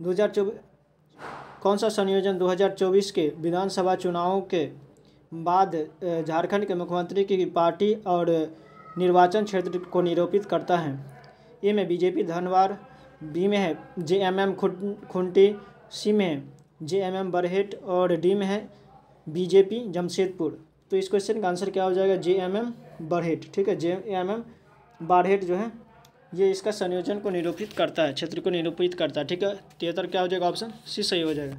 2024 कौन सा संयोजन 2024 के विधानसभा चुनावों के बाद झारखंड के मुख्यमंत्री की पार्टी और निर्वाचन क्षेत्र को निरूपित करता है? ए में बीजेपी धनवार, बी में है JMM खुंटी, सी में है JMM बरहेट और डी में है बीजेपी जमशेदपुर। तो इस क्वेश्चन का आंसर क्या हो जाएगा? JMM बरहेट। ठीक है, JMM बरहेट जो है ये इसका संयोजन को निरूपित करता है, क्षेत्र को निरूपित करता है। ठीक है, 73 क्या हो जाएगा? ऑप्शन सी सही हो जाएगा।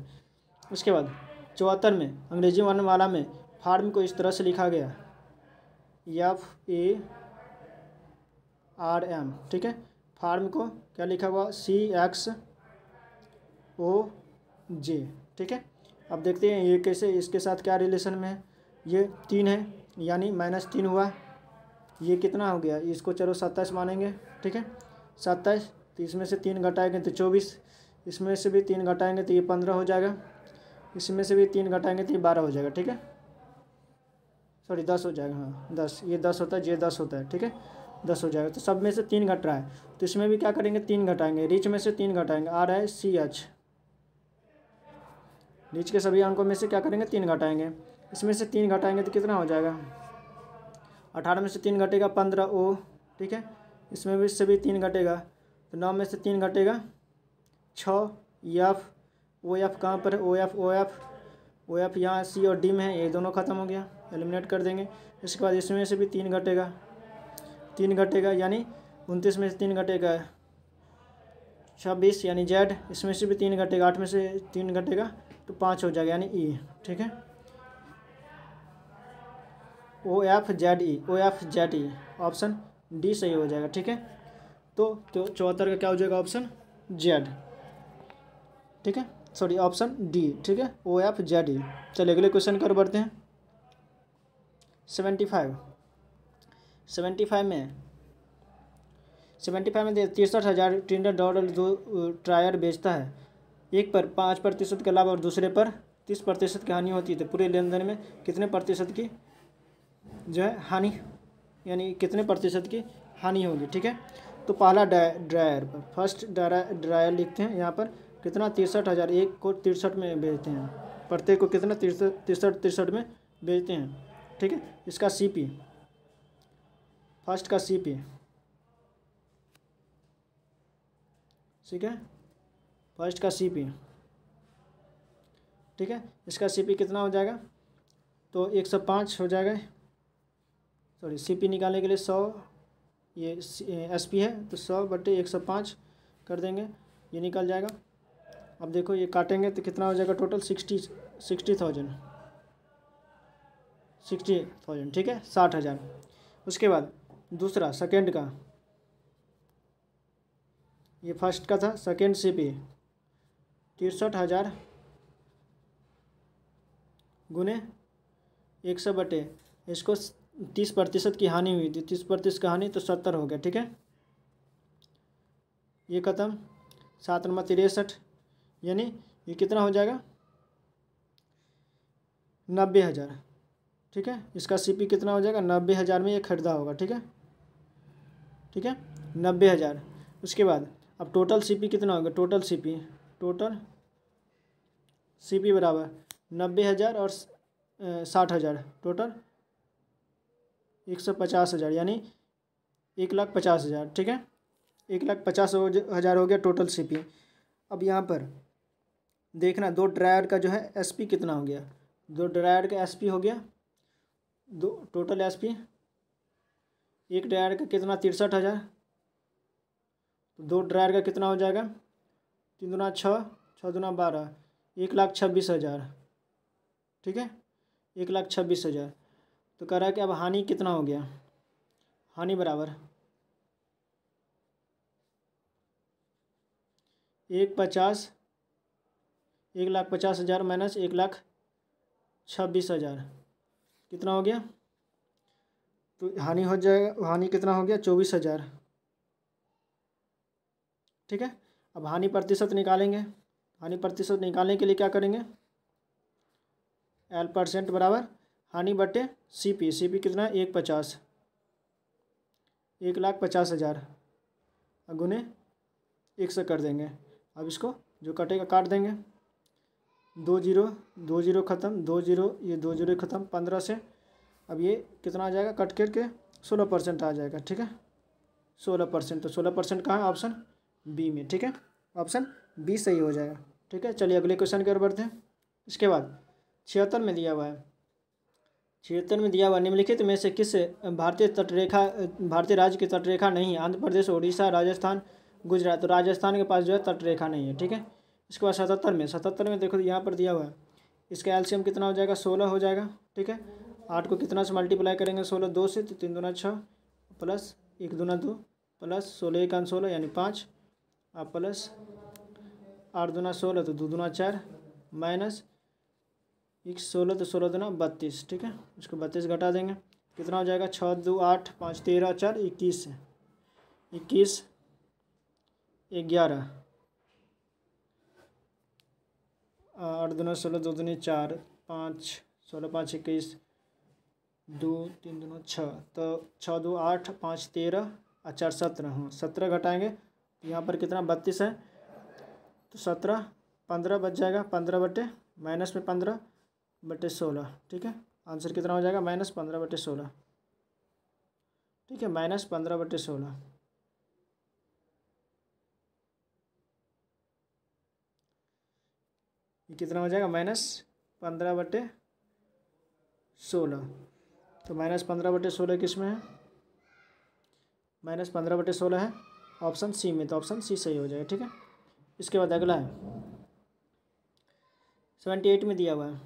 उसके बाद 74 में अंग्रेजी वर्णमाला में फार्म को इस तरह से लिखा गया FARM। ठीक है, फार्म को क्या लिखा हुआ? CXOJ। ठीक है, अब देखते हैं ये कैसे, इसके साथ क्या रिलेशन में है। ये 3 है यानी -3 हुआ, ये कितना हो गया? इसको चलो 27 मानेंगे। ठीक है, 27, तो इसमें से 3 घटाएंगे तो 24, इसमें से भी 3 घटाएंगे तो ये 15 हो जाएगा, इसमें से भी 3 घटाएंगे तो ये 12 हो जाएगा। ठीक है, सॉरी 10 हो जाएगा। हाँ 10, ये 10 होता है, ये 10 होता है। ठीक है, 10 हो जाएगा। तो सब में से 3 घट रहा है तो इसमें भी क्या करेंगे? 3 घटाएंगे, रिच में से 3 घटाएंगे, आ रहा है CH। रिच के सभी अंकों में से क्या करेंगे? 3 घटाएंगे, इसमें से 3 घटाएंगे तो कितना हो जाएगा? 18 में से 3 घटेगा 15 O। ठीक है, इसमें भी से भी 3 घटेगा तो 9 में से 3 घटेगा 6 F। OF कहाँ पर है? OF यहाँ C और D में है, ये दोनों खत्म हो गया, एलिमिनेट कर देंगे। इसके बाद इसमें से भी 3 घटेगा यानी 29 में से 3 घटेगा 26 यानी Z। इसमें से भी 3 घटेगा, 8 में से 3 घटेगा तो 5 हो जाएगा यानी E। ठीक है, OFZE ऑप्शन डी सही हो जाएगा। ठीक है, तो 74 का क्या हो जाएगा? Option Z। ठीक है, सॉरी ऑप्शन डी। ठीक है, OFZE। चलिए अगले क्वेश्चन कर बढ़ते हैं। 75 में 63,000 टिंडर डॉलर जो ट्रायर बेचता है, एक पर 5% का लाभ और दूसरे पर 30% की हानि होती है, तो पूरे लेन देन में कितने प्रतिशत की जो है हानि, यानी कितने प्रतिशत की हानि होगी? ठीक है, तो पहला ड्रायर पर, फर्स्ट ड्रायर लिखते हैं यहाँ पर कितना? 63,000, एक को 63 में बेचते हैं, प्रत्येक को कितना? 63 में बेचते हैं। ठीक है, इसका CP, फर्स्ट का CP। ठीक है, फर्स्ट का CP। ठीक है, इसका CP कितना हो जाएगा? तो 105 हो जाएगा, सॉरी CP निकालने के लिए 100, ये SP है तो 100/105 कर देंगे, ये निकल जाएगा। अब देखो ये काटेंगे तो कितना हो जाएगा? टोटल 60,000। ठीक है, 60,000। उसके बाद दूसरा सेकेंड का, ये फर्स्ट का था, सेकेंड CP 63,000 गुने 100 इसको 30% की हानि हुई थी, 30% की हानि तो 70 हो गया। ठीक है, ये ख़त्म। 7 नंबर 63 यानी ये कितना हो जाएगा? 90,000। ठीक है। इसका सीपी कितना हो जाएगा, 90,000 में ये खरीदा होगा। ठीक है, ठीक है, 90,000। उसके बाद अब टोटल सीपी कितना होगा, टोटल सीपी बराबर 90,000 और 60,000, टोटल 150,000, यानी 1,50,000। ठीक है, 1,50,000 हो गया टोटल सीपी। अब यहाँ पर देखना दो ड्रायर का जो है एसपी कितना हो गया, दो ड्रायर का एसपी हो गया, दो टोटल एसपी, एक ड्रायर का कितना 63,000, तो दो ड्रायर का कितना हो जाएगा, 3 दूना 6, 6 दूना 12, 1,26,000। ठीक है, 1,26,000। तो कह रहा है कि अब हानि कितना हो गया, हानि बराबर 1,50,000 माइनस 1,26,000 कितना हो गया, तो हानि हो जाएगा, हानि कितना हो गया 24,000। ठीक है, अब हानि प्रतिशत निकालेंगे। हानि प्रतिशत निकालने के लिए क्या करेंगे, L % बराबर हानि बटे सीपी, सीपी कितना 1,50, 1,50,000 गुने 1 से कर देंगे। अब इसको जो कटेगा काट देंगे, 2 जीरो 2 जीरो ख़त्म, 2 जीरो ये 2 जीरो ख़त्म, 15 से अब ये कितना आ जाएगा, कट करके 16% आ जाएगा। ठीक है, 16%, तो 16% कहाँ है, ऑप्शन बी में। ठीक है, ऑप्शन बी सही हो जाएगा। ठीक है, चलिए अगले क्वेश्चन की ओर बढ़ते हैं। इसके बाद 76 में दिया हुआ है, 76 में दिया हुआ निम्नलिखित में से किस भारतीय राज्य की तटरेखा नहीं है, आंध्र प्रदेश, उड़ीसा, राजस्थान, गुजरात। तो राजस्थान के पास जो है तटरेखा नहीं है। ठीक है, इसके बाद 77 में देखो यहाँ पर दिया हुआ है, इसका एलसीएम कितना हो जाएगा, 16 हो जाएगा। ठीक है, 8 को कितना से मल्टीप्लाई करेंगे, 16 2 से, तो 3 दूना 6 प्लस 1 दूना 2 प्लस 16 1 16 यानी 5 प्लस 8 दूना 16 तो 2 दूना 4 माइनस 16 तो 16 दूना 32। ठीक है, इसको 32 घटा देंगे, कितना हो जाएगा, 6 2 8 5 13 4 21 21 11 8 दूना 16 2 दूनी 4 5 16 5 21 2 3 दूना 6, तो 6 2 8 5 13 और 4 17, हाँ 17 घटाएंगे तो यहाँ पर कितना 32 है, तो 17 15 बच जाएगा, 15 बटे माइनस में 15 बटे 16। ठीक है, आंसर कितना हो जाएगा, -15 बटे 16। ठीक है, -15 बटे 16। ये कितना हो जाएगा, -15 बटे 16। तो -15 बटे 16 किस में है, -15 बटे 16 है ऑप्शन सी में, तो ऑप्शन सी सही हो जाएगा। ठीक है, इसके बाद अगला है 78 में दिया हुआ है,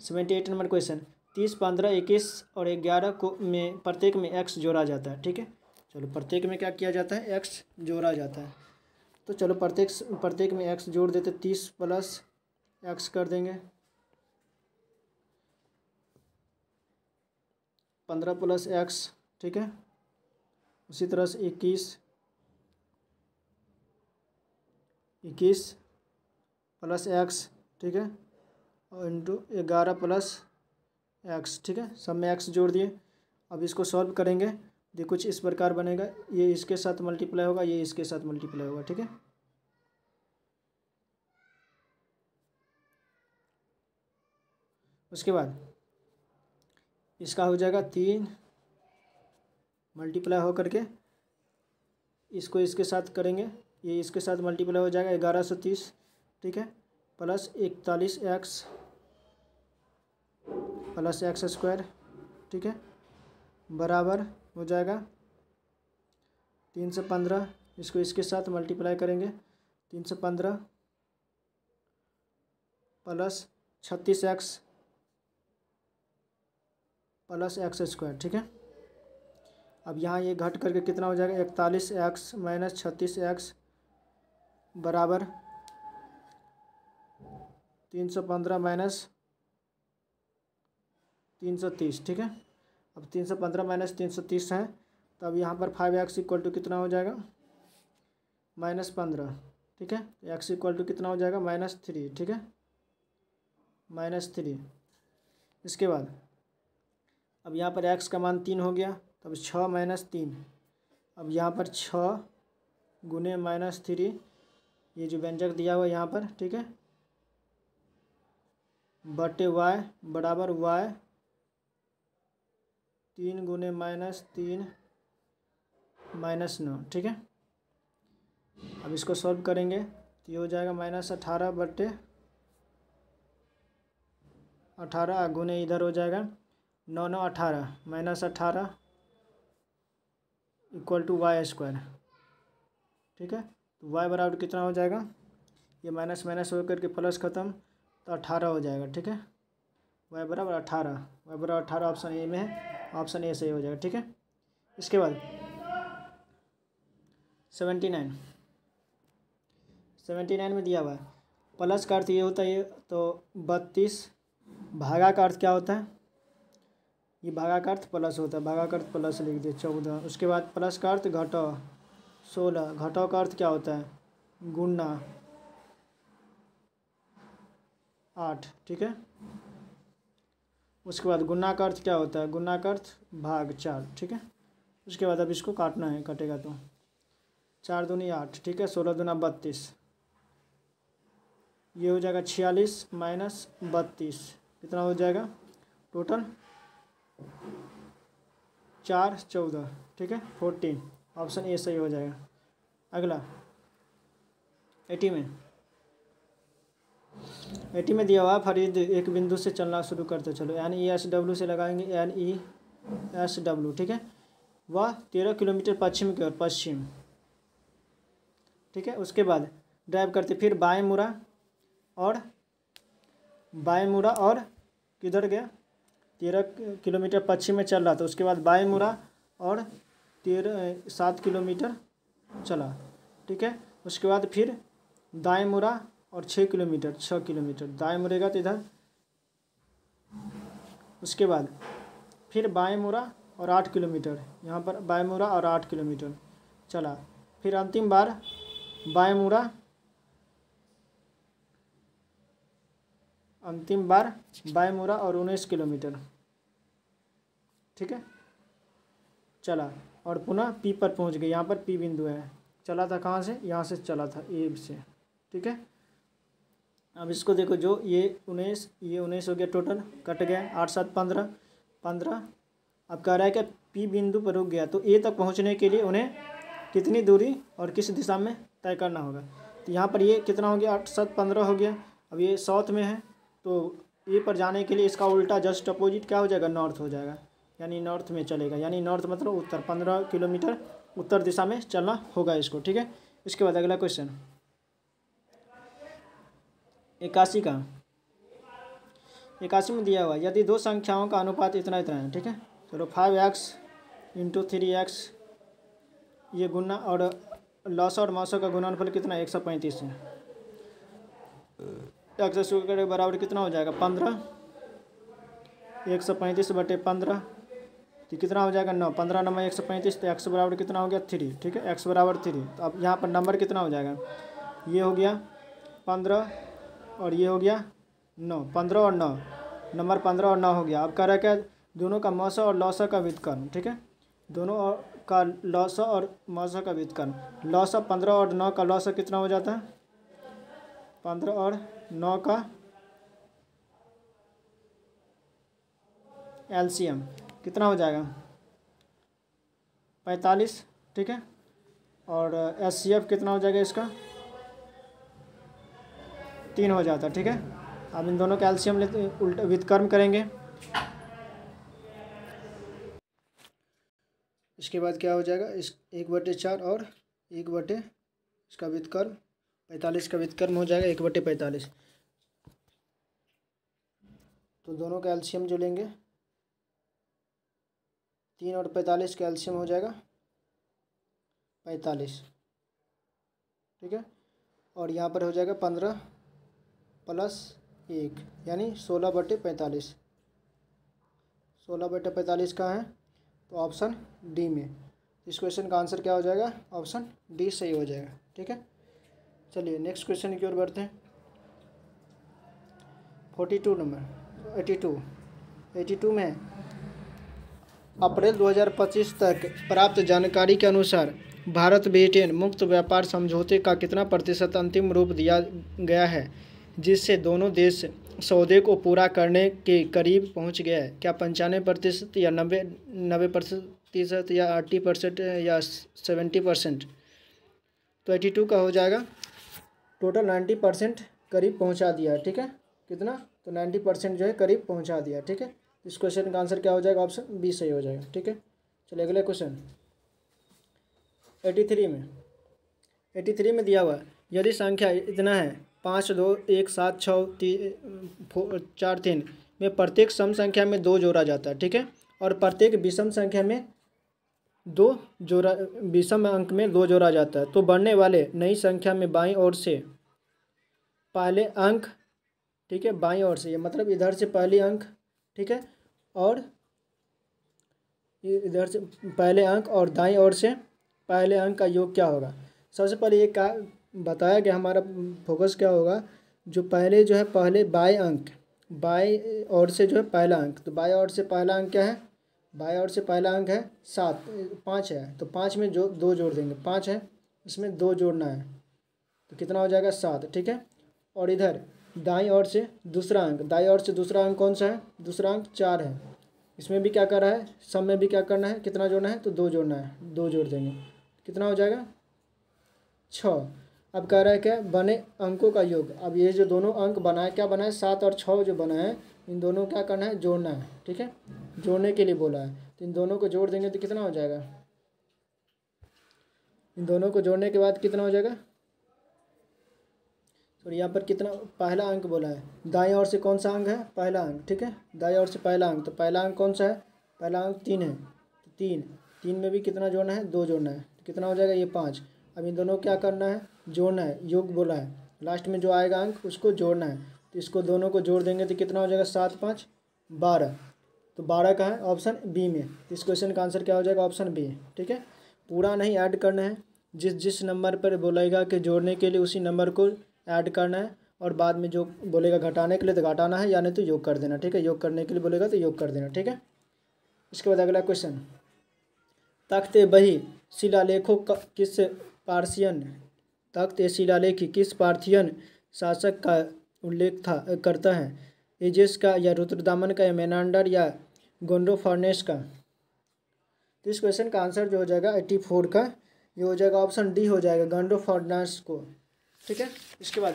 78 नंबर क्वेश्चन, 30 15 21 और 11 को में प्रत्येक में x जोड़ा जाता है। ठीक है, चलो प्रत्येक में क्या किया जाता है, x जोड़ा जाता है। तो चलो प्रत्येक में x जोड़ देते, 30 प्लस x कर देंगे, 15 प्लस x। ठीक है, उसी तरह से 21 प्लस x। ठीक है, और इंटू 11 प्लस x। ठीक है, सब में x जोड़ दिए। अब इसको सॉल्व करेंगे, ये कुछ इस प्रकार बनेगा, ये इसके साथ मल्टीप्लाई होगा, ये इसके साथ मल्टीप्लाई होगा। ठीक है, उसके बाद इसका हो जाएगा 3 मल्टीप्लाई हो करके इसको इसके साथ करेंगे, ये इसके साथ मल्टीप्लाई हो जाएगा 1130। ठीक है, प्लस 41x प्लस x²। ठीक है, बराबर हो जाएगा 3 से 15, इसको इसके साथ मल्टीप्लाई करेंगे, 3 से 15 प्लस 36x प्लस x²। ठीक है, अब यहाँ ये घट करके कितना हो जाएगा, 41x माइनस 36x बराबर 315 माइनस 330। ठीक है, अब 315 माइनस 330 है, तो अब यहाँ पर 5x इक्वल टू कितना हो जाएगा, -15। ठीक है, x इक्वल टू कितना हो जाएगा, -3। ठीक है, -3। इसके बाद अब यहाँ पर x का मान 3 हो गया, तब 6 माइनस 3। अब यहाँ पर 6 गुने -3, ये जो व्यंजक दिया हुआ है यहाँ पर, ठीक है, बटे y बराबर y 3 गुने -3 -9, ठीक है। अब इसको सॉल्व करेंगे तो ये हो जाएगा -18 बटे 18 गुने इधर हो जाएगा 9 9 18 -18 इक्वल टू y², ठीक है। तो y बराबर कितना हो जाएगा, ये माइनस माइनस होकर के प्लस ख़त्म, तो 18 हो जाएगा, ठीक है। y बराबर 18, y बराबर 18 ऑप्शन ए में है, ऑप्शन ए सही हो जाएगा, ठीक है। इसके बाद 79 में दिया हुआ है, प्लस का अर्थ ये होता है, तो 32, भागा का अर्थ क्या होता है, ये भागा का अर्थ प्लस होता है, भागा का अर्थ प्लस लिख दिया 14। उसके बाद प्लस का अर्थ घटाओ 16, घटाओ का अर्थ क्या होता है, गुणा 8, ठीक है। उसके बाद गुणा का अर्थ क्या होता है, गुणा का अर्थ भाग 4, ठीक है। उसके बाद अब इसको काटना है, कटेगा तो 4 दूनी 8, ठीक है, 16 दूना 32, ये हो जाएगा 46 माइनस 32, कितना हो जाएगा टोटल 4 14, ठीक है, 14, ऑप्शन ए सही हो जाएगा। अगला 80 में दिया हुआ फरीद एक बिंदु से चलना शुरू करते, चलो NESW से लगाएंगे, NESW, ठीक है। वह 13 किलोमीटर पश्चिम की ओर, पश्चिम, ठीक है। उसके बाद ड्राइव करते फिर बाएं मुड़ा और किधर गया, 13 किलोमीटर पश्चिम में चल रहा था। उसके बाद बाएं मुड़ा और 7 किलोमीटर चला, ठीक है। उसके बाद फिर दाएं मुड़ा और 6 किलोमीटर दाएं मुड़ेगा तो इधर। उसके बाद फिर बाएं मुड़ा और 8 किलोमीटर, यहाँ पर बाएं मुड़ा और 8 किलोमीटर चला। फिर अंतिम बार बाएं मुड़ा और 19 किलोमीटर, ठीक है, चला और पुनः पी पर पहुंच गए। यहाँ पर पी बिंदु है, चला था कहाँ से, यहाँ से चला था ए से, ठीक है। अब इसको देखो, जो ये 19 हो गया, टोटल कट गया, 8 7 15। अब कह रहा है कि पी बिंदु पर रुक गया, तो ए तक पहुँचने के लिए उन्हें कितनी दूरी और किस दिशा में तय करना होगा। तो यहाँ पर ये कितना हो गया, 8 7 15 हो गया। अब ये साउथ में है, तो ए पर जाने के लिए इसका उल्टा जस्ट अपोजिट क्या हो जाएगा, नॉर्थ हो जाएगा, यानी नॉर्थ में चलेगा, यानी नॉर्थ मतलब उत्तर, 15 किलोमीटर उत्तर दिशा में चलना होगा इसको, ठीक है। इसके बाद अगला क्वेश्चन 81 में दिया हुआ, यदि दो संख्याओं का अनुपात इतना है, ठीक है। चलो 5x × 3x, ये गुना और लॉसा और मौसा का गुणनफल कितना है, 135 है। x स्क्वायर बराबर कितना हो जाएगा, 15, 135 बटे 15, तो कितना हो जाएगा 9, 15 9 135, तो x बराबर कितना हो गया 3, ठीक है, x बराबर 3। तो अब यहाँ पर नंबर कितना हो जाएगा, ये हो गया 15 और ये हो गया 9, 15 और 9, नंबर 15 और 9 हो गया। अब कह रहा है क्या, दोनों का मौसा और लौसा का व्युत्क्रम, ठीक है, दोनों का लौसा और मौसा का व्युत्क्रम। लौसा 15 और 9 का लौसा कितना हो जाता है, 15 और 9 का LCM कितना हो जाएगा 45, ठीक है। और SCF कितना हो जाएगा इसका 3 हो जाता है, ठीक है। अब इन दोनों का एलसीएम लेते उल्टा व्युत्क्रम करेंगे। इसके बाद क्या हो जाएगा, इस 1/4 और 1/ इसका व्युत्क्रम 45 का व्युत्क्रम हो जाएगा 1/45। तो दोनों का एलसीएम जो लेंगे 3 और 45 का एलसीएम हो जाएगा 45, ठीक है। और यहाँ पर हो जाएगा 15 + 1 यानी 16/45। 16/45 कहाँ है, तो ऑप्शन डी में। इस क्वेश्चन का आंसर क्या हो जाएगा, ऑप्शन डी सही हो जाएगा, ठीक है। चलिए नेक्स्ट क्वेश्चन की ओर बढ़ते हैं। 42 नंबर 82 में अप्रैल 2025 तक प्राप्त जानकारी के अनुसार भारत ब्रिटेन मुक्त व्यापार समझौते का कितना प्रतिशत अंतिम रूप दिया गया है, जिससे दोनों देश सौदे को पूरा करने के करीब पहुंच गया है? क्या 95% या 90% या 80% या 70%? तो 82 का हो जाएगा। टोटल 90% करीब पहुंचा दिया है, ठीक है। कितना? तो 90% जो है करीब पहुंचा दिया, ठीक है। इस क्वेश्चन का आंसर क्या हो जाएगा? ऑप्शन बी सही हो जाएगा, ठीक है। चलिए अगले क्वेश्चन 83 में दिया हुआ है, यदि संख्या इतना है 5 2 1 7 6 4 3 में प्रत्येक सम संख्या में 2 जोड़ा जाता है, ठीक है, और प्रत्येक विषम संख्या में विषम अंक में 2 जोड़ा जाता है, तो बढ़ने वाले नई संख्या में बाईं ओर से पहले अंक, ठीक है, बाईं ओर से, ये मतलब इधर से पहले अंक, ठीक है, और इधर से पहले अंक और दाईं ओर से पहले अंक का योग क्या होगा? सबसे पहले ये क्या बताया कि हमारा फोकस क्या होगा, जो पहले जो है पहले बाएं अंक, बाएं ओर से जो है पहला अंक, तो बाएं ओर से पहला अंक क्या है? बाएं ओर से पहला अंक है 5 है, तो 5 में जो 2 जोड़ देंगे, 5 है, इसमें 2 जोड़ना है, तो कितना हो जाएगा? 7, ठीक है। और इधर दाईं ओर से दूसरा अंक, दाईं ओर से दूसरा अंक कौन सा है? दूसरा अंक 4 है, इसमें भी क्या कर रहा है? सब में भी क्या करना है? कितना जोड़ना है? तो 2 जोड़ना है, 2 जोड़ देंगे, कितना हो जाएगा? 6। अब कह रहा है क्या? बने अंकों का योग। अब ये जो दोनों अंक बनाए, क्या बनाए? 7 और 6 जो बनाए हैं, इन दोनों क्या करना है? जोड़ना है, ठीक है, जोड़ने के लिए बोला है, तो इन दोनों को जोड़ देंगे तो कितना हो जाएगा? इन दोनों को जोड़ने के बाद कितना हो जाएगा? और यहाँ पर कितना? पहला अंक बोला है, दाईं ओर से कौन सा अंक है? पहला अंक, ठीक है, दाईं ओर से पहला अंक, तो पहला अंक कौन सा है? पहला अंक 3 है, तो 3 में भी कितना जोड़ना है? 2 जोड़ना है, तो कितना हो जाएगा? ये 5। अब इन दोनों को क्या करना है? जोड़ना है, योग बोला है, लास्ट में जो आएगा अंक उसको जोड़ना है, तो इसको दोनों को जोड़ देंगे तो कितना हो जाएगा? 7 5 12, तो 12 का है ऑप्शन बी में। इस क्वेश्चन का आंसर क्या हो जाएगा? ऑप्शन बी, ठीक है। पूरा नहीं ऐड करना है, जिस नंबर पर बोलेगा कि जोड़ने के लिए उसी नंबर को ऐड करना है, और बाद में जो बोलेगा घटाने के लिए तो घटाना है, या नहीं तो योग कर देना, ठीक है। योग करने के लिए बोलेगा तो योग कर देना, ठीक है। इसके बाद अगला क्वेश्चन, तख्त बही शिलालेखों का किस पार्सियन तख्त शिलालेख किस पार्थियन शासक का उल्लेख करता है? एजेस का, या रुद्रदामन का, या मेनांडर, या गोंडोफर्नेस का? तो इस क्वेश्चन का आंसर जो हो जाएगा 84 का, ये हो जाएगा ऑप्शन डी हो जाएगा, गोंडोफर्नेस को, ठीक है। इसके बाद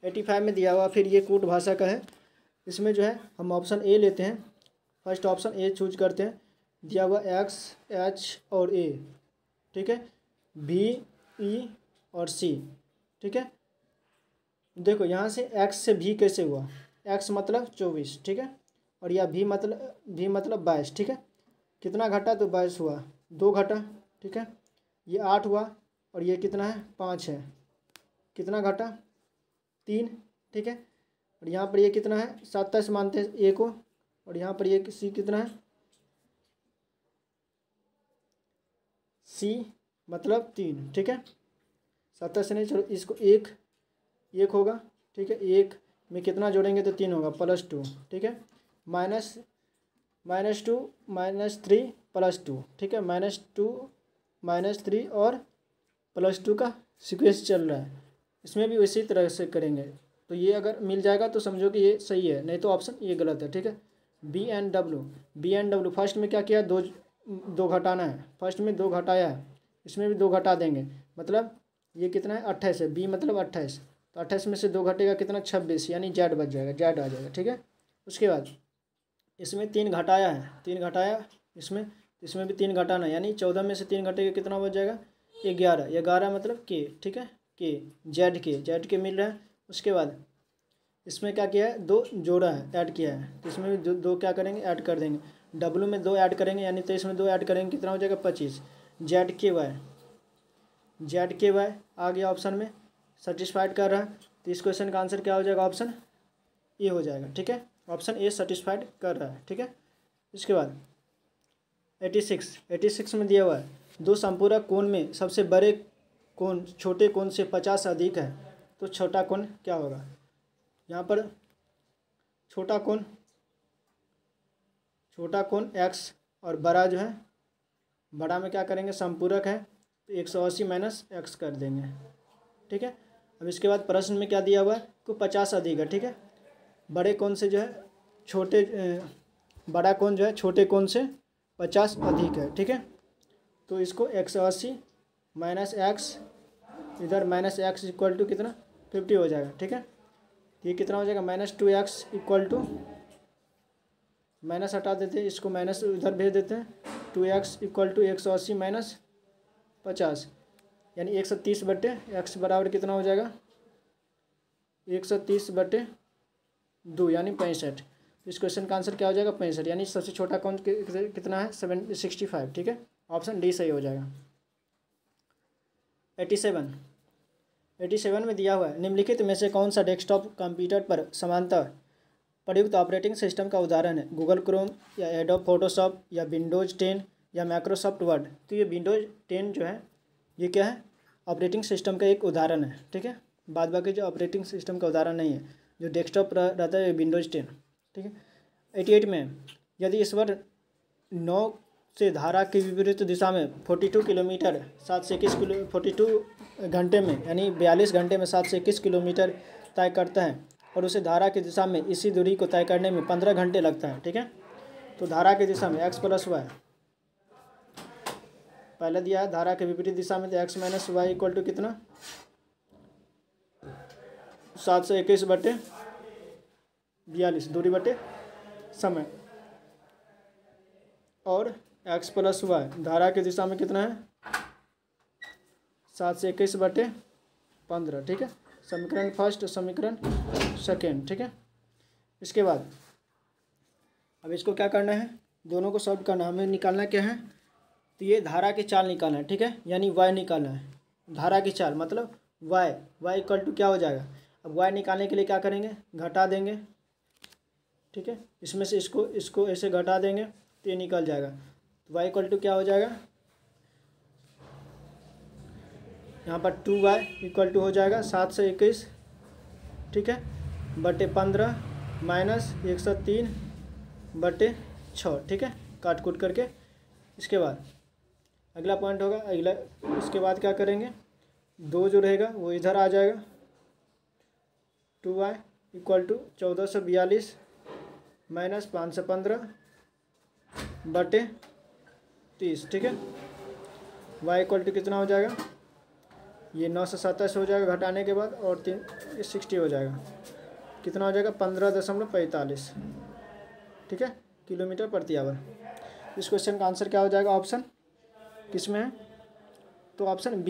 85 में दिया हुआ, फिर ये कूट भाषा का है, इसमें जो है हम ऑप्शन ए लेते हैं, फर्स्ट ऑप्शन ए चूज करते हैं, दिया हुआ एक्स एच और ए, ठीक है, बी ई और सी, ठीक है। देखो यहाँ से एक्स से भी कैसे हुआ? एक्स मतलब 24, ठीक है, और यह भी मतलब 22, ठीक है। कितना घटा? तो 22 हुआ, 2 घटा, ठीक है, ये 8 हुआ, और ये कितना है? 5 है, कितना घटा? 3, ठीक है, और यहाँ पर ये कितना है? 27 मानते हैं ए को, और यहाँ पर ये सी कितना है? सी मतलब 3, ठीक है, 27 नहीं, चलो इसको एक होगा, ठीक है, 1 में कितना जोड़ेंगे तो 3 होगा, +2, ठीक है, -2 -3 +2, ठीक है, -2 -3 और +2 का सीक्वेंस चल रहा है, इसमें भी उसी तरह से करेंगे, तो ये अगर मिल जाएगा तो समझो कि ये सही है, नहीं तो ऑप्शन ये गलत है, ठीक है। बी एन डब्ल्यू फर्स्ट में क्या किया? 2 घटाना है, फर्स्ट में 2 घटाया है, इसमें भी 2 घटा देंगे, मतलब ये कितना है? 28 है, बी मतलब 28, तो 28 में से 2 घटेगा कितना? 26, यानी जेड बच जाएगा, जेड आ जाएगा, ठीक है। उसके बाद इसमें 3 घटाया है, 3 घटाया इसमें भी 3 घटाना है, यानी 14 में से 3 घटेगा कितना बच जाएगा? 11 मतलब के, ठीक है, के जेड के मिल रहा है। उसके बाद इसमें क्या किया है? 2 जोड़ा है, ऐड किया है, तो इसमें भी 2 क्या करेंगे? ऐड कर देंगे, डब्ल्यू में 2 ऐड करेंगे, यानी तो इसमें 2 ऐड करेंगे, कितना हो जाएगा? 25। जेड के वाई आ गया ऑप्शन में, सेटिस्फाइड कर रहा है, तो इस क्वेश्चन का आंसर क्या हो जाएगा? ऑप्शन ए हो जाएगा, ठीक है, ऑप्शन ए सेटिस्फाइड कर रहा है, ठीक है। इसके बाद 86 में दिया हुआ है, 2 संपूरक कोण में सबसे बड़े कोण छोटे कोण से 50 अधिक है, तो छोटा कोण क्या होगा? यहाँ पर छोटा छोटा कोण एक्स और बड़ा जो है, बड़ा में क्या करेंगे, समपूरक है तो 180 माइनस एक्स कर देंगे। ठीक है। अब इसके बाद प्रश्न में क्या दिया हुआ है को 50 अधिक है। ठीक है। बड़े कोण से जो है छोटे बड़ा कोण जो है छोटे कोण से 50 अधिक है। ठीक है। तो इसको 180 माइनस एक्स, इधर माइनस एक्स इक्वल टू कितना 50 हो जाएगा। ठीक है। ये कितना हो जाएगा -2x इक्वल टू, माइनस हटा देते हैं, इसको माइनस इधर भेज देते हैं, 2x इक्वल टू 180 माइनस 50 यानी 130/x बराबर कितना हो जाएगा 130/2 यानी 65। तो इस क्वेश्चन का आंसर क्या हो जाएगा 65, यानी सबसे छोटा कौन कितना है 65। ठीक है। ऑप्शन डी सही हो जाएगा। 87 में दिया हुआ है निम्नलिखित में से कौन सा डेस्कटॉप कंप्यूटर पर समांतर प्रयुक्त ऑपरेटिंग सिस्टम का उदाहरण है, गूगल क्रोम या एडोब फोटोशॉप या विंडोज़ 10 या माइक्रोसॉफ्ट वर्ड। तो ये विंडोज़ 10 जो है ये क्या है, ऑपरेटिंग सिस्टम का एक उदाहरण है। ठीक है। बाद बाकी जो ऑपरेटिंग सिस्टम का उदाहरण नहीं है, जो डेस्कटॉप रहता है विंडोज़ 10। ठीक है। 88 में यदि ईश्वर 9 से धारा की विपरीत दिशा में 42 किलोमीटर 7 से 21 किलो 42 घंटे में यानी 42 घंटे में 7 से 21 किलोमीटर तय करता है और उसे धारा की दिशा में इसी दूरी को तय करने में 15 घंटे लगता है। ठीक है। तो धारा की दिशा में x + y पहले दिया है, धारा के विपरीत दिशा में तो x - y इक्वल टू कितना 7 से 21/42 दूरी बटे समय, और x + y धारा की दिशा में कितना है 7 से 21/15। ठीक है। समीकरण फर्स्ट, समीकरण सेकेंड। ठीक है। इसके बाद अब इसको क्या करना है, दोनों को सॉल्व करना है। हमें निकालना क्या है, तो ये धारा की चाल निकालना है। ठीक है। यानी y निकालना है, धारा की चाल मतलब y इक्वल टू क्या हो जाएगा। अब y निकालने के लिए क्या करेंगे, घटा देंगे। ठीक है। इसमें से इसको ऐसे घटा देंगे तो ये निकल जाएगा। तो y इक्वल टू क्या हो जाएगा, यहाँ पर 2y इक्वल टू हो जाएगा 7 से 21। ठीक है। बटे 15 माइनस 103/6। ठीक है। काट कूट करके। इसके बाद अगला पॉइंट होगा, इसके बाद क्या करेंगे, 2 जो रहेगा वो इधर आ जाएगा, 2y इक्वल टू 1442 माइनस 515/30। ठीक है। y इक्वल टू कितना हो जाएगा, ये 9 से 27 हो जाएगा घटाने के बाद, और 60 हो जाएगा, कितना हो जाएगा 15.45। ठीक है। किलोमीटर प्रति आवर। इस क्वेश्चन का आंसर क्या हो जाएगा, ऑप्शन किस में है, तो ऑप्शन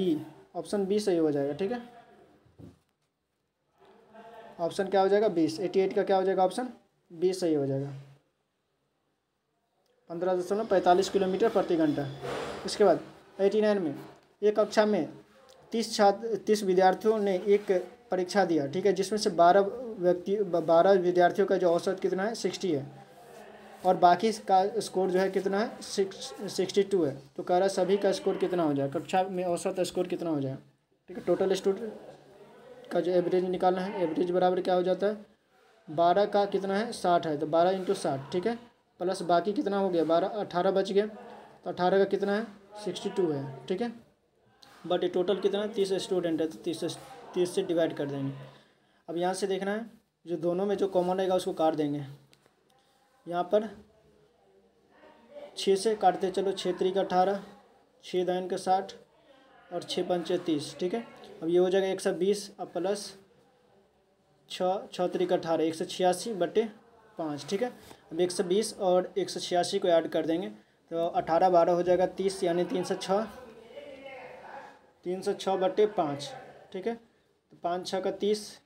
बी सही हो जाएगा। ठीक है। ऑप्शन क्या हो जाएगा 20, 88 का क्या हो जाएगा, ऑप्शन बी सही हो जाएगा, 15.45 किलोमीटर प्रति घंटा। इसके बाद 89 में एक कक्षा में 30 विद्यार्थियों ने एक परीक्षा दिया। ठीक है। जिसमें से 12 विद्यार्थियों का जो औसत कितना है 60 है, और बाकी का स्कोर जो है कितना है 62 है। तो कह रहा है सभी का स्कोर कितना हो जाएगा, कक्षा में औसत स्कोर कितना हो जाएगा। ठीक है। टोटल स्टूडेंट का जो एवरेज निकालना है, एवरेज बराबर क्या हो जाता है, 12 का कितना है 60 है, तो 12 × 60। ठीक है। प्लस बाकी कितना हो गया 18 बच गया, तो 18 का कितना है 62 है। ठीक है। बट ये टोटल कितना है 30 स्टूडेंट है, तो 30 से डिवाइड कर देंगे। अब यहाँ से देखना है, जो दोनों में जो कॉमन रहेगा उसको काट देंगे। यहाँ पर 6 से काटते चलो, 6 × 3 = 18, 6 × 9 = 60 और 6 × 5 = 30। ठीक है। अब ये हो जाएगा 120 अब प्लस 6 × 3 = 18, 186/5। ठीक है। अब 120 और 186 को ऐड कर देंगे, तो 18 12 हो जाएगा 30, यानी 306/5। ठीक है। तो 5 × 6 = 30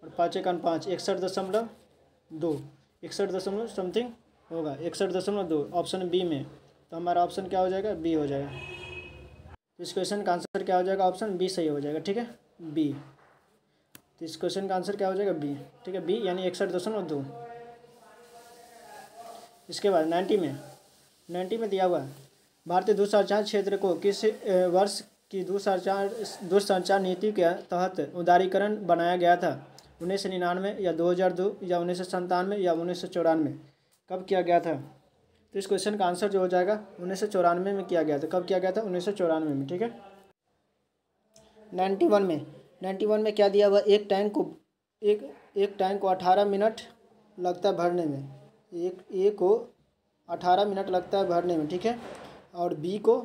और 5 × 1 = 5, 61.2, 61 समथिंग होगा, 61.2 ऑप्शन बी में। तो हमारा ऑप्शन क्या हो जाएगा, बी हो जाएगा। तो इस क्वेश्चन का आंसर क्या हो जाएगा, ऑप्शन बी सही हो जाएगा। ठीक है। बी। तो इस क्वेश्चन का आंसर क्या हो जाएगा, बी। ठीक है। बी यानी 61.2। इसके बाद 90 में दिया हुआ है, भारतीय दूरसंचार क्षेत्र को किस वर्ष की दूरसंचार नीति के तहत उदारीकरण बनाया गया था, 1999 या 2002 या 1997 या 1994। कब किया गया था? तो इस क्वेश्चन का आंसर जो हो जाएगा 1994 में किया गया था। कब किया गया था? 1994 में। ठीक है। 91 में क्या दिया हुआ? एक टैंक को 18 मिनट लगता है भरने में। ए को 18 मिनट लगता है भरने में। ठीक है। और बी को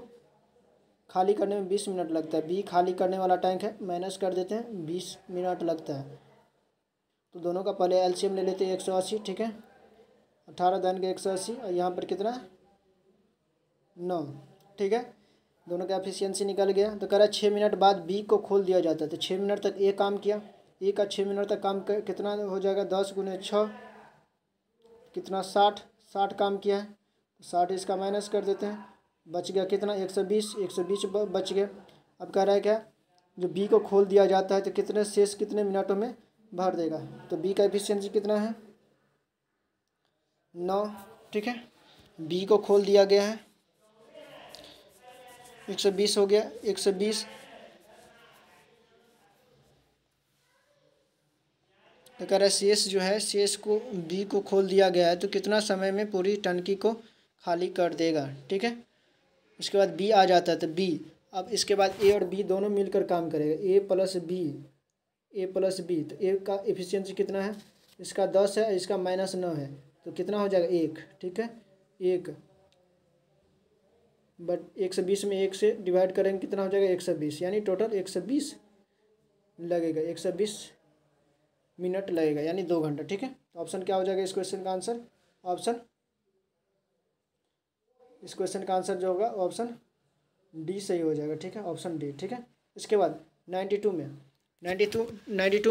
खाली करने में 20 मिनट लगता है। बी खाली करने वाला टैंक है, माइनस कर देते हैं, 20 मिनट लगता है। तो दोनों का पहले एलसीएम ले लेते हैं 180। ठीक है। 18 धन के 180 और यहाँ पर कितना? 9। ठीक है। दोनों का एफिशिएंसी निकल गया। तो कह रहा है 6 मिनट बाद बी को खोल दिया जाता है। तो 6 मिनट तक ए काम किया। ए का 6 मिनट तक काम कितना हो जाएगा? 10 × 6 कितना? 60 काम किया है। 60 इसका माइनस कर देते हैं, बच गया कितना? 120 बच गया। अब कह रहा है क्या? जो बी को खोल दिया जाता है तो कितने शेष कितने मिनटों में भर देगा? तो बी का एफिशिएंसी कितना है? 9। ठीक है। बी को खोल दिया गया है, 120 हो गया। 120 तो कह रहा है शेष जो है, शेष को बी को खोल दिया गया है तो कितना समय में पूरी टंकी को खाली कर देगा। ठीक है। उसके बाद बी आ जाता है तो बी, अब इसके बाद ए और बी दोनों मिलकर काम करेगा। ए प्लस बी, तो ए का एफिशिएंसी कितना है? इसका 10 है, इसका -9 है, तो कितना हो जाएगा? 1। ठीक है। 1 बट 120 में 1 से डिवाइड करेंगे, कितना हो जाएगा? 120, यानी टोटल 120 लगेगा। 120 मिनट लगेगा, यानी 2 घंटा। ठीक है। तो ऑप्शन क्या हो जाएगा इस क्वेश्चन का आंसर? इस क्वेश्चन का आंसर जो होगा ऑप्शन डी सही हो जाएगा। ठीक है। Option D. ठीक है। इसके बाद 92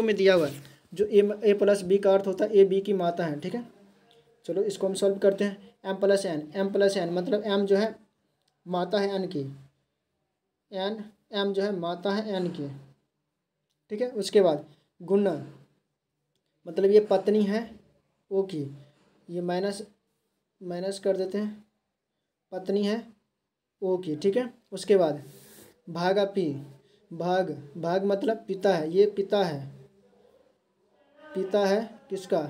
में दिया हुआ है जो ए प्लस बी का अर्थ होता है ए बी की माता है। ठीक है। चलो इसको हम सॉल्व करते हैं। एम प्लस एन मतलब एम जो है माता है एन की, एम जो है माता है एन की। ठीक है। उसके बाद गुना मतलब ये पत्नी है ओ की, ये माइनस कर देते हैं, पत्नी है ओ की। ठीक है। उसके बाद भागा पी, भाग मतलब पिता है, ये पिता है किसका?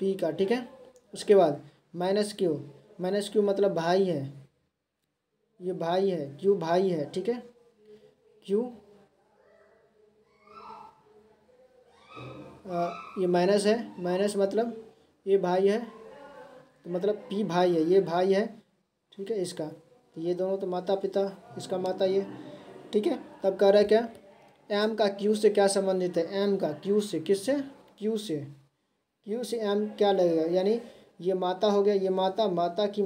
पी का। ठीक है। उसके बाद -क्यू मतलब भाई है, ये भाई है, क्यू भाई है। ठीक है। क्यू ये माइनस है, माइनस मतलब ये भाई है, तो मतलब पी भाई है, ये भाई है। ठीक है। इसका तो ये दोनों तो माता पिता, इसका माता ये। ठीक है। तब कह रहा है क्या? एम का क्यू से क्या संबंधित है? एम का क्यू से, किससे? क्यू से एम क्या लगेगा? यानी ये माता हो गया, ये माता की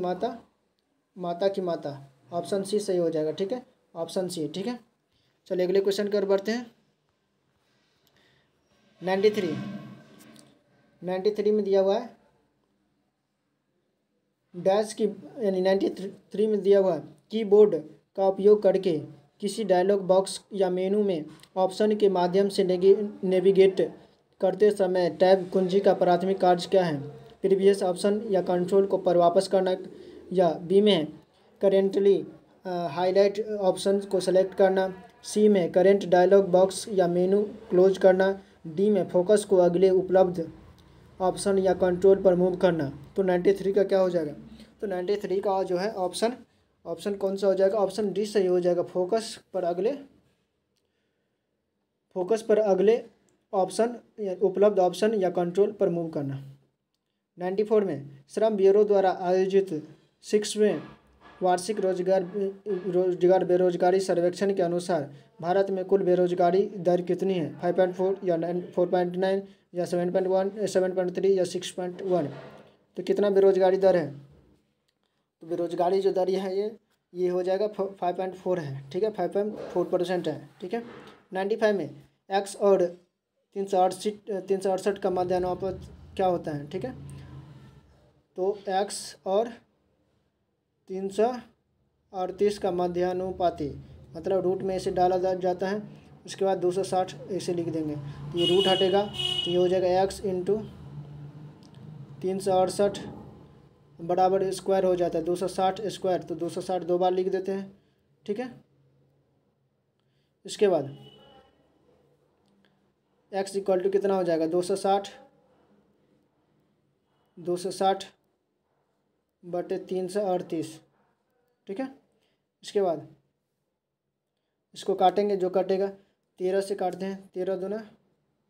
माता। ऑप्शन सी सही हो जाएगा। ठीक है। Option C. ठीक है। चलिए अगले क्वेश्चन की ओर बढ़ते हैं। 93 में दिया हुआ है डैश की, यानी 93 में दिया हुआ है कीबोर्ड का उपयोग करके किसी डायलॉग बॉक्स या मेनू में ऑप्शन के माध्यम से नेविगेट करते समय टैब कुंजी का प्राथमिक कार्य क्या है? प्रीवियस ऑप्शन या कंट्रोल को पर वापस करना, या बी में करेंटली हाईलाइट ऑप्शन को सेलेक्ट करना, सी में करेंट डायलॉग बॉक्स या मेनू क्लोज करना, डी में फोकस को अगले उपलब्ध ऑप्शन या कंट्रोल पर मूव करना। तो 93 का क्या हो जाएगा? तो 93 का जो है ऑप्शन कौन सा हो जाएगा? ऑप्शन डी सही हो जाएगा। फोकस पर अगले ऑप्शन या उपलब्ध ऑप्शन या कंट्रोल पर मूव करना। 94 में श्रम ब्यूरो द्वारा आयोजित 6वें वार्षिक रोजगार बेरोजगारी सर्वेक्षण के अनुसार भारत में कुल बेरोजगारी दर कितनी है? 5.4 या 4.9 या 7.1 7.3 या 6.1? तो कितना बेरोजगारी दर है? तो बेरोजगारी जो दर है ये हो जाएगा 5.4 है। ठीक है। 5.4% है। ठीक है। 95 में एक्स और 368 का मध्यानुपात क्या होता है? ठीक है। तो एक्स और 338 का मध्यानुपाती मतलब रूट में इसे डाला जाता है, उसके बाद 260 ऐसे लिख देंगे, तो ये रूट हटेगा तो ये हो जाएगा एक्स इंटू 368 बराबर स्क्वायर हो जाता है 260 स्क्वायर, तो 260 दो बार लिख देते हैं। ठीक है। इसके बाद एक्स इक्वल टू कितना हो जाएगा? 260 260 बटे 338, ठीक है। इसके बाद इसको काटेंगे, जो कटेगा 13 से काटते हैं, 13 दूना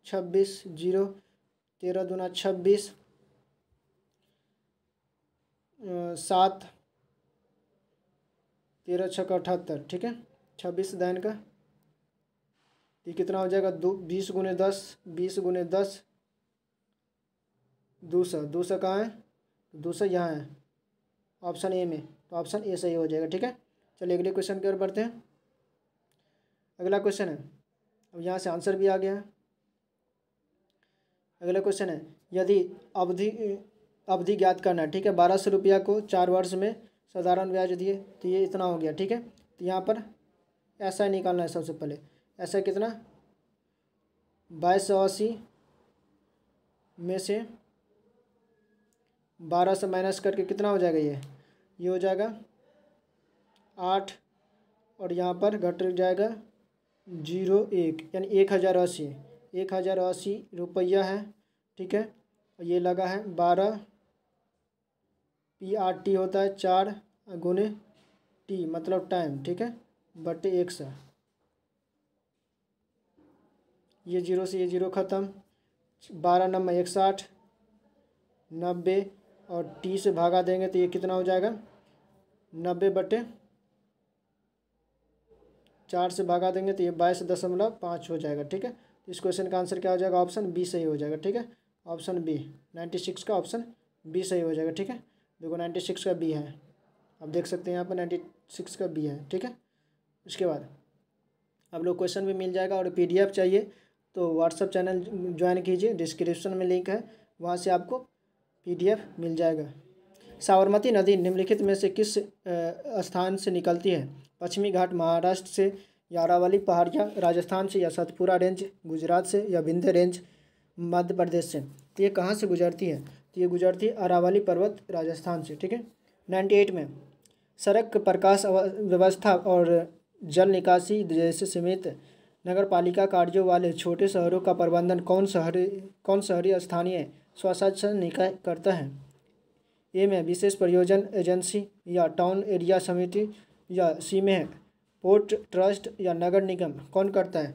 26, 0, 13 दूना 26, 7, 13 छक्का 78, ठीक है। 26 दैन का ये कितना हो जाएगा, 20 गुने 10, 20 गुने 10, 200, 200 कहाँ है, 200 यहाँ है ऑप्शन ए में, तो ऑप्शन ए सही हो जाएगा, ठीक है। चलिए अगले क्वेश्चन की ओर बढ़ते हैं। अगला क्वेश्चन है, अब यहाँ से आंसर भी आ गया है। अगला क्वेश्चन है, यदि अवधि ज्ञात करना है, ठीक है। 1200 रुपया को 4 वर्ष में साधारण ब्याज दिए, तो ये इतना हो गया, ठीक है। तो यहाँ पर ऐसा निकालना है सबसे पहले, ऐसा कितना, 2280 में से 12 से माइनस करके कितना हो जाएगा, ये हो जाएगा 8, और यहाँ पर घट जाएगा 01, यानी 1080, 1080 रुपया है, ठीक है। ये लगा है 12 PRT होता है 4 गुने टी मतलब टाइम, ठीक है, बटे 100। ये 0 से ये 0 ख़त्म, 12 नंबर 160, 90 और टी से भागा देंगे तो ये कितना हो जाएगा, 90 बटे 4 से भागा देंगे तो ये 22.5 हो जाएगा, ठीक है। तो इस क्वेश्चन का आंसर क्या हो जाएगा, ऑप्शन बी सही हो जाएगा, ठीक है। ऑप्शन बी 96 का ऑप्शन बी सही हो जाएगा, ठीक है। देखो 96 का बी है, आप देख सकते हैं यहाँ पर 96 का बी है, ठीक है। इसके बाद आप लोग क्वेश्चन भी मिल जाएगा, और PDF चाहिए तो व्हाट्सअप चैनल ज्वाइन कीजिए, डिस्क्रिप्शन में लिंक है, वहाँ से आपको PDF मिल जाएगा। साबरमती नदी निम्नलिखित में से किस स्थान से निकलती है, पश्चिमी घाट महाराष्ट्र से, या अरावली पहाड़ियाँ राजस्थान से, या सतपुरा रेंज गुजरात से, या विंध्य रेंज मध्य प्रदेश से। तो ये कहाँ से गुजरती है, तो ये गुजरती है अरावली पर्वत राजस्थान से, ठीक है। 98 में सड़क प्रकाश व्यवस्था और जल निकासी जैसे सीमित नगर पालिका कार्यों वाले छोटे शहरों का प्रबंधन कौन शहरी स्थानीय स्वशासन निकाय करता है। ए में विशेष परियोजना एजेंसी, या टाउन एरिया समिति, या सी में पोर्ट ट्रस्ट, या नगर निगम, कौन करता है।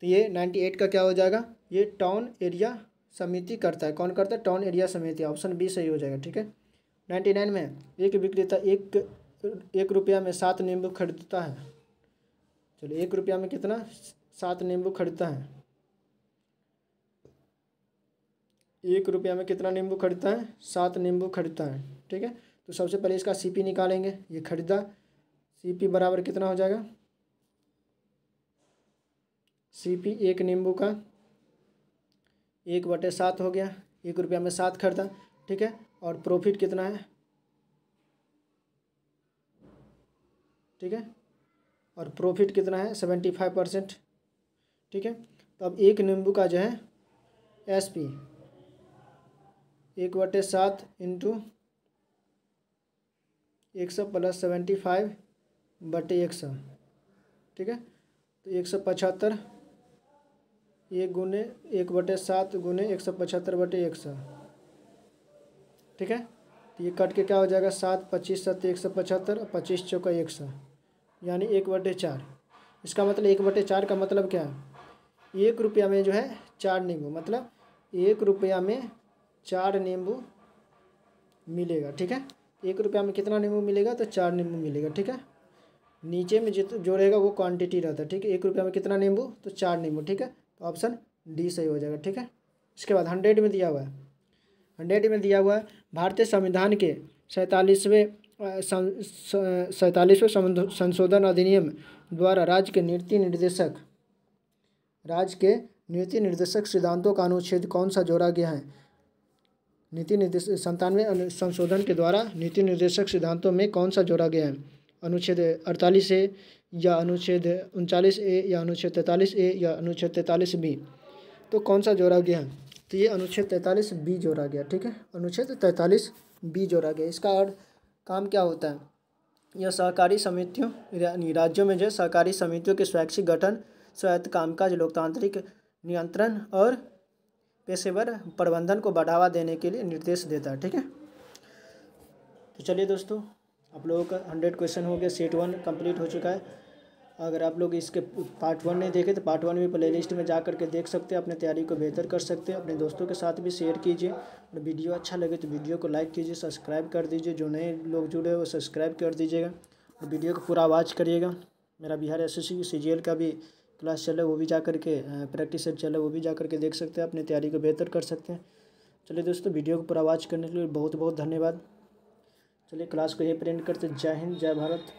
तो ये 98 का क्या हो जाएगा, ये टाउन एरिया समिति करता है, कौन करता है, टाउन एरिया समिति, ऑप्शन बी सही हो जाएगा, ठीक है। 99 में एक विक्रेता एक रुपया में 7 नींबू खरीदता है। चलो 1 रुपया में कितना, 7 नींबू खरीदता है, 1 रुपया में कितना नींबू खरीदता है, 7 नींबू खरीदता है, ठीक है। तो सबसे पहले इसका CP निकालेंगे, ये खरीदा, CP बराबर कितना हो जाएगा, CP 1 नींबू का 1/7 हो गया, 1 रुपया में 7 खरीदा, ठीक है। और प्रॉफिट कितना है, ठीक है, और प्रॉफिट कितना है 75%, ठीक है। तो अब 1 नींबू का जो है SP 1/7 इंटू 100 + 75 बटे 100, ठीक है। तो 175, 1 गुने 1/7 गुने 175 बटे 100, ठीक है। तो ये कट के क्या हो जाएगा, 7, 25 7 175, 25 चौका 100, यानी 1/4। इसका मतलब 1/4 का मतलब क्या है, 1 रुपया में जो है 4 नींबू, मतलब 1 रुपया में 4 नींबू मिलेगा, ठीक है। 1 रुपया में कितना नींबू मिलेगा, तो 4 नींबू मिलेगा, ठीक है। नीचे में जो रहेगा वो क्वांटिटी रहता है, ठीक है। 1 रुपया में कितना नींबू, तो 4 नींबू, ठीक है। तो ऑप्शन डी सही हो जाएगा, ठीक है। इसके बाद 100 में दिया हुआ है, 100 में दिया हुआ है, भारतीय संविधान के 47वें संशोधन अधिनियम द्वारा राज्य के नीति निर्देशक सिद्धांतों का अनुच्छेद कौन सा जोड़ा गया है। नीति निर्देश 97वें संशोधन के द्वारा नीति निर्देशक सिद्धांतों में कौन सा जोड़ा गया है, अनुच्छेद 48A, या अनुच्छेद 39A, या अनुच्छेद 43A, या अनुच्छेद 43B। तो कौन सा जोड़ा गया है, तो ये अनुच्छेद 43B जोड़ा गया, ठीक है। अनुच्छेद 43B जोड़ा गया। इसका और काम क्या होता है, यह सहकारी समितियों यानी राज्यों में जो सहकारी समितियों के स्वैच्छिक गठन, स्वायत्त कामकाज, लोकतांत्रिक नियंत्रण और पेशेवर प्रबंधन को बढ़ावा देने के लिए निर्देश देता है। ठीक है, तो चलिए दोस्तों, आप लोगों का 100 क्वेश्चन हो गया। सेट 1 कंप्लीट हो चुका है। अगर आप लोग इसके पार्ट 1 नहीं देखे तो पार्ट 1 भी प्लेलिस्ट में जा करके देख सकते हैं, अपने तैयारी को बेहतर कर सकते हैं। अपने दोस्तों के साथ भी शेयर कीजिए और वीडियो अच्छा लगे तो वीडियो को लाइक कीजिए, सब्सक्राइब कर दीजिए। जो नए लोग जुड़े वो सब्सक्राइब कर दीजिएगा और वीडियो को पूरा वॉच करिएगा। मेरा बिहार एसएससी CGL का भी क्लास चल रहा है, वो भी जा करके प्रैक्टिस सेट चल रहा है, वो भी जा करके देख सकते हैं, अपनी तैयारी को बेहतर कर सकते हैं। चलिए दोस्तों, वीडियो को पूरा वॉच करने के लिए बहुत बहुत धन्यवाद। चलिए क्लास को ये प्रिंट करते। जय हिंद, जय भारत।